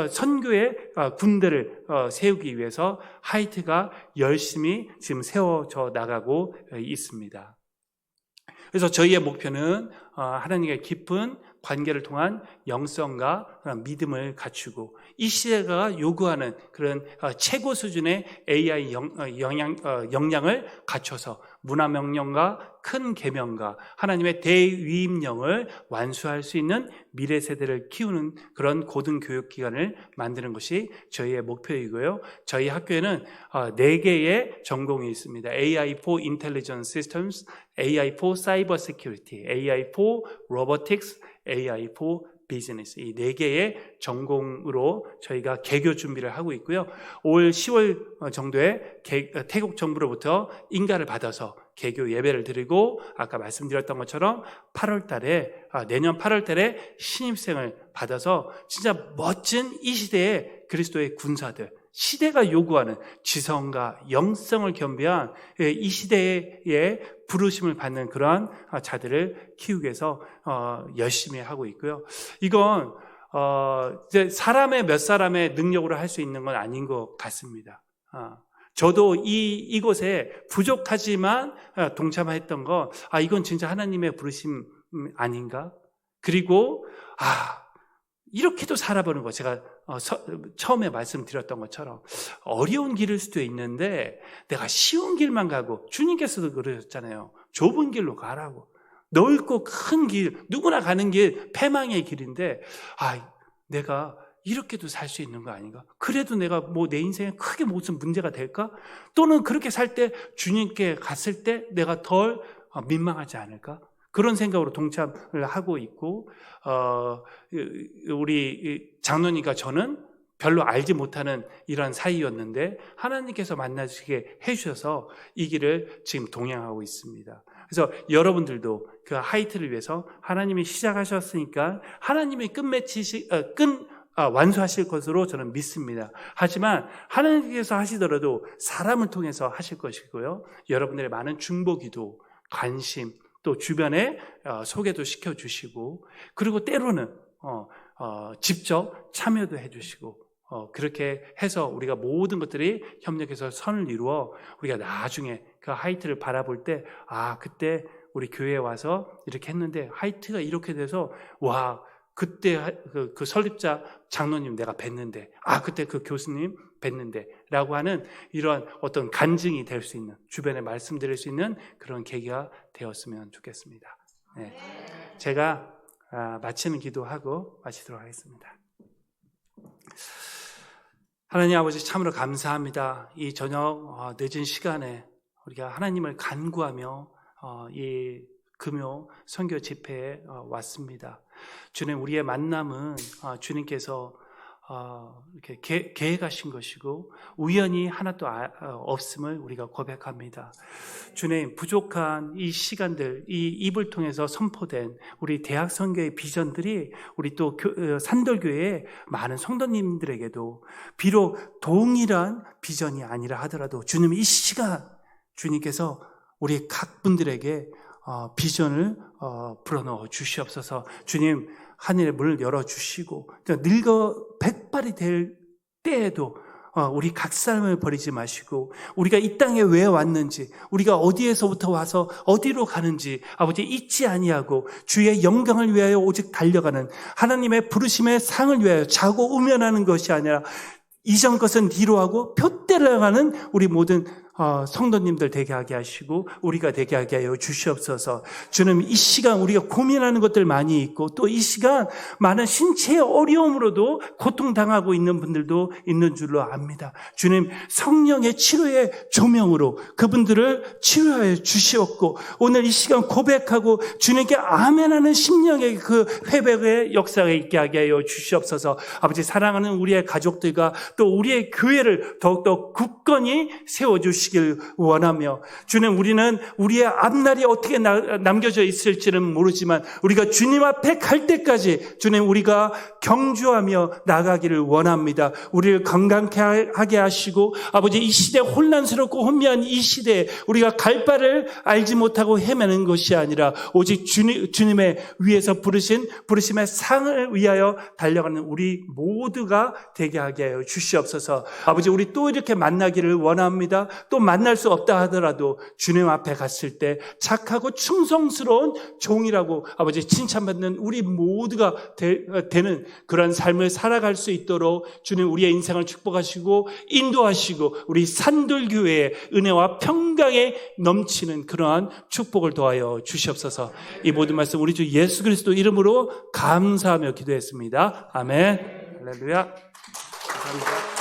선교의 군대를 세우기 위해서 하이트가 열심히 지금 세워져 나가고 있습니다. 그래서 저희의 목표는 하나님의 깊은 관계를 통한 영성과 믿음을 갖추고, 이 시대가 요구하는 그런 최고 수준의 AI 역량을 갖춰서 문화명령과 큰 계명과 하나님의 대위임령을 완수할 수 있는 미래 세대를 키우는 그런 고등교육기관을 만드는 것이 저희의 목표이고요. 저희 학교에는 4개의 전공이 있습니다. AI for Intelligence Systems, AI for Cyber Security, AI for Robotics, AI for Business, 이 4개의 전공으로 저희가 개교 준비를 하고 있고요. 올 10월 정도에 태국 정부로부터 인가를 받아서 개교 예배를 드리고, 아까 말씀드렸던 것처럼 8월 달에 내년 8월 달에 신입생을 받아서 진짜 멋진 이 시대의 그리스도의 군사들, 시대가 요구하는 지성과 영성을 겸비한 이 시대의 부르심을 받는 그러한 자들을 키우기 위해서 열심히 하고 있고요. 이건 이제 몇 사람의 능력으로 할 수 있는 건 아닌 것 같습니다. 저도 이곳에 부족하지만 동참했던 거, 이건 진짜 하나님의 부르심 아닌가? 그리고 이렇게도 살아보는 거, 제가 처음에 말씀드렸던 것처럼 어려운 길일 수도 있는데 내가 쉬운 길만 가고, 주님께서도 그러셨잖아요. 좁은 길로 가라고. 넓고 큰 길, 누구나 가는 길, 패망의 길인데 내가 이렇게도 살 수 있는 거 아닌가? 그래도 내가 내 인생에 크게 무슨 문제가 될까? 또는 그렇게 살 때 주님께 갔을 때 내가 덜 민망하지 않을까? 그런 생각으로 동참을 하고 있고, 우리 장로님과 저는 별로 알지 못하는 이런 사이였는데 하나님께서 만나시게 해주셔서 이 길을 지금 동행하고 있습니다. 그래서 여러분들도 그 하이트를 위해서 하나님이 시작하셨으니까 하나님이 완수하실 것으로 저는 믿습니다. 하지만 하나님께서 하시더라도 사람을 통해서 하실 것이고요. 여러분들의 많은 중보기도, 관심, 또 주변에 소개도 시켜주시고, 그리고 때로는 직접 참여도 해주시고, 그렇게 해서 우리가 모든 것들이 협력해서 선을 이루어 우리가 나중에 그 하이트를 바라볼 때 그때 우리 교회에 와서 이렇게 했는데 하이트가 이렇게 돼서 그때 그 설립자 장로님 내가 뵀는데, 그때 그 교수님 뵀는데 라고 하는 이러한 어떤 간증이 될 수 있는, 주변에 말씀드릴 수 있는 그런 계기가 되었으면 좋겠습니다. 네. 제가 마치는 기도하고 마치도록 하겠습니다. 하나님 아버지, 참으로 감사합니다. 이 저녁 늦은 시간에 우리가 하나님을 간구하며 이 금요 선교 집회에 왔습니다. 주님, 우리의 만남은 주님께서 이렇게 계획하신 것이고 우연히 하나도 없음을 우리가 고백합니다. 주님, 부족한 이 시간들, 이 입을 통해서 선포된 우리 대학 선교의 비전들이 우리 또 산돌교회의 많은 성도님들에게도 비록 동일한 비전이 아니라 하더라도 주님, 이 시간 주님께서 우리 각 분들에게 비전을 불어넣어 주시옵소서. 주님, 하늘의 문을 열어주시고 늙어 백발이 될 때에도 우리 각 사람을 버리지 마시고, 우리가 이 땅에 왜 왔는지, 우리가 어디에서부터 와서 어디로 가는지 아버지 잊지 아니하고 주의 영광을 위하여 오직 달려가는, 하나님의 부르심의 상을 위하여 자고 우면하는 것이 아니라 이전 것은 뒤로 하고 표대로 가는 우리 모든 성도님들 되게 하게 하시고 우리가 되게 하게 하여 주시옵소서. 주님, 이 시간 우리가 고민하는 것들 많이 있고 또 이 시간 많은 신체의 어려움으로도 고통당하고 있는 분들도 있는 줄로 압니다. 주님, 성령의 치료의 조명으로 그분들을 치료하여 주시옵고 오늘 이 시간 고백하고 주님께 아멘하는 심령의 그 회복의 역사가 있게 하게 하여 주시옵소서. 아버지, 사랑하는 우리의 가족들과 또 우리의 교회를 더욱더 굳건히 세워주시길 원하며 주님, 우리는 우리의 앞날이 어떻게 남겨져 있을지는 모르지만 우리가 주님 앞에 갈 때까지 주님, 우리가 경주하며 나가기를 원합니다. 우리를 건강케 하게 하시고 아버지, 이 시대 혼란스럽고 혼미한 이 시대에 우리가 갈 바를 알지 못하고 헤매는 것이 아니라 오직 주님의 위에서 부르심의 상을 위하여 달려가는 우리 모두가 되게 하게 하여 주시옵소서. 아버지, 우리 또 이렇게 만나기를 원합니다. 또 만날 수 없다 하더라도 주님 앞에 갔을 때 착하고 충성스러운 종이라고 아버지 칭찬받는 우리 모두가 되는 그런 삶을 살아갈 수 있도록 주님, 우리의 인생을 축복하시고 인도하시고 우리 산돌교회의 은혜와 평강에 넘치는 그러한 축복을 도하여 주시옵소서. 이 모든 말씀 우리 주 예수 그리스도 이름으로 감사하며 기도했습니다. 아멘. 할렐루야. 감사합니다.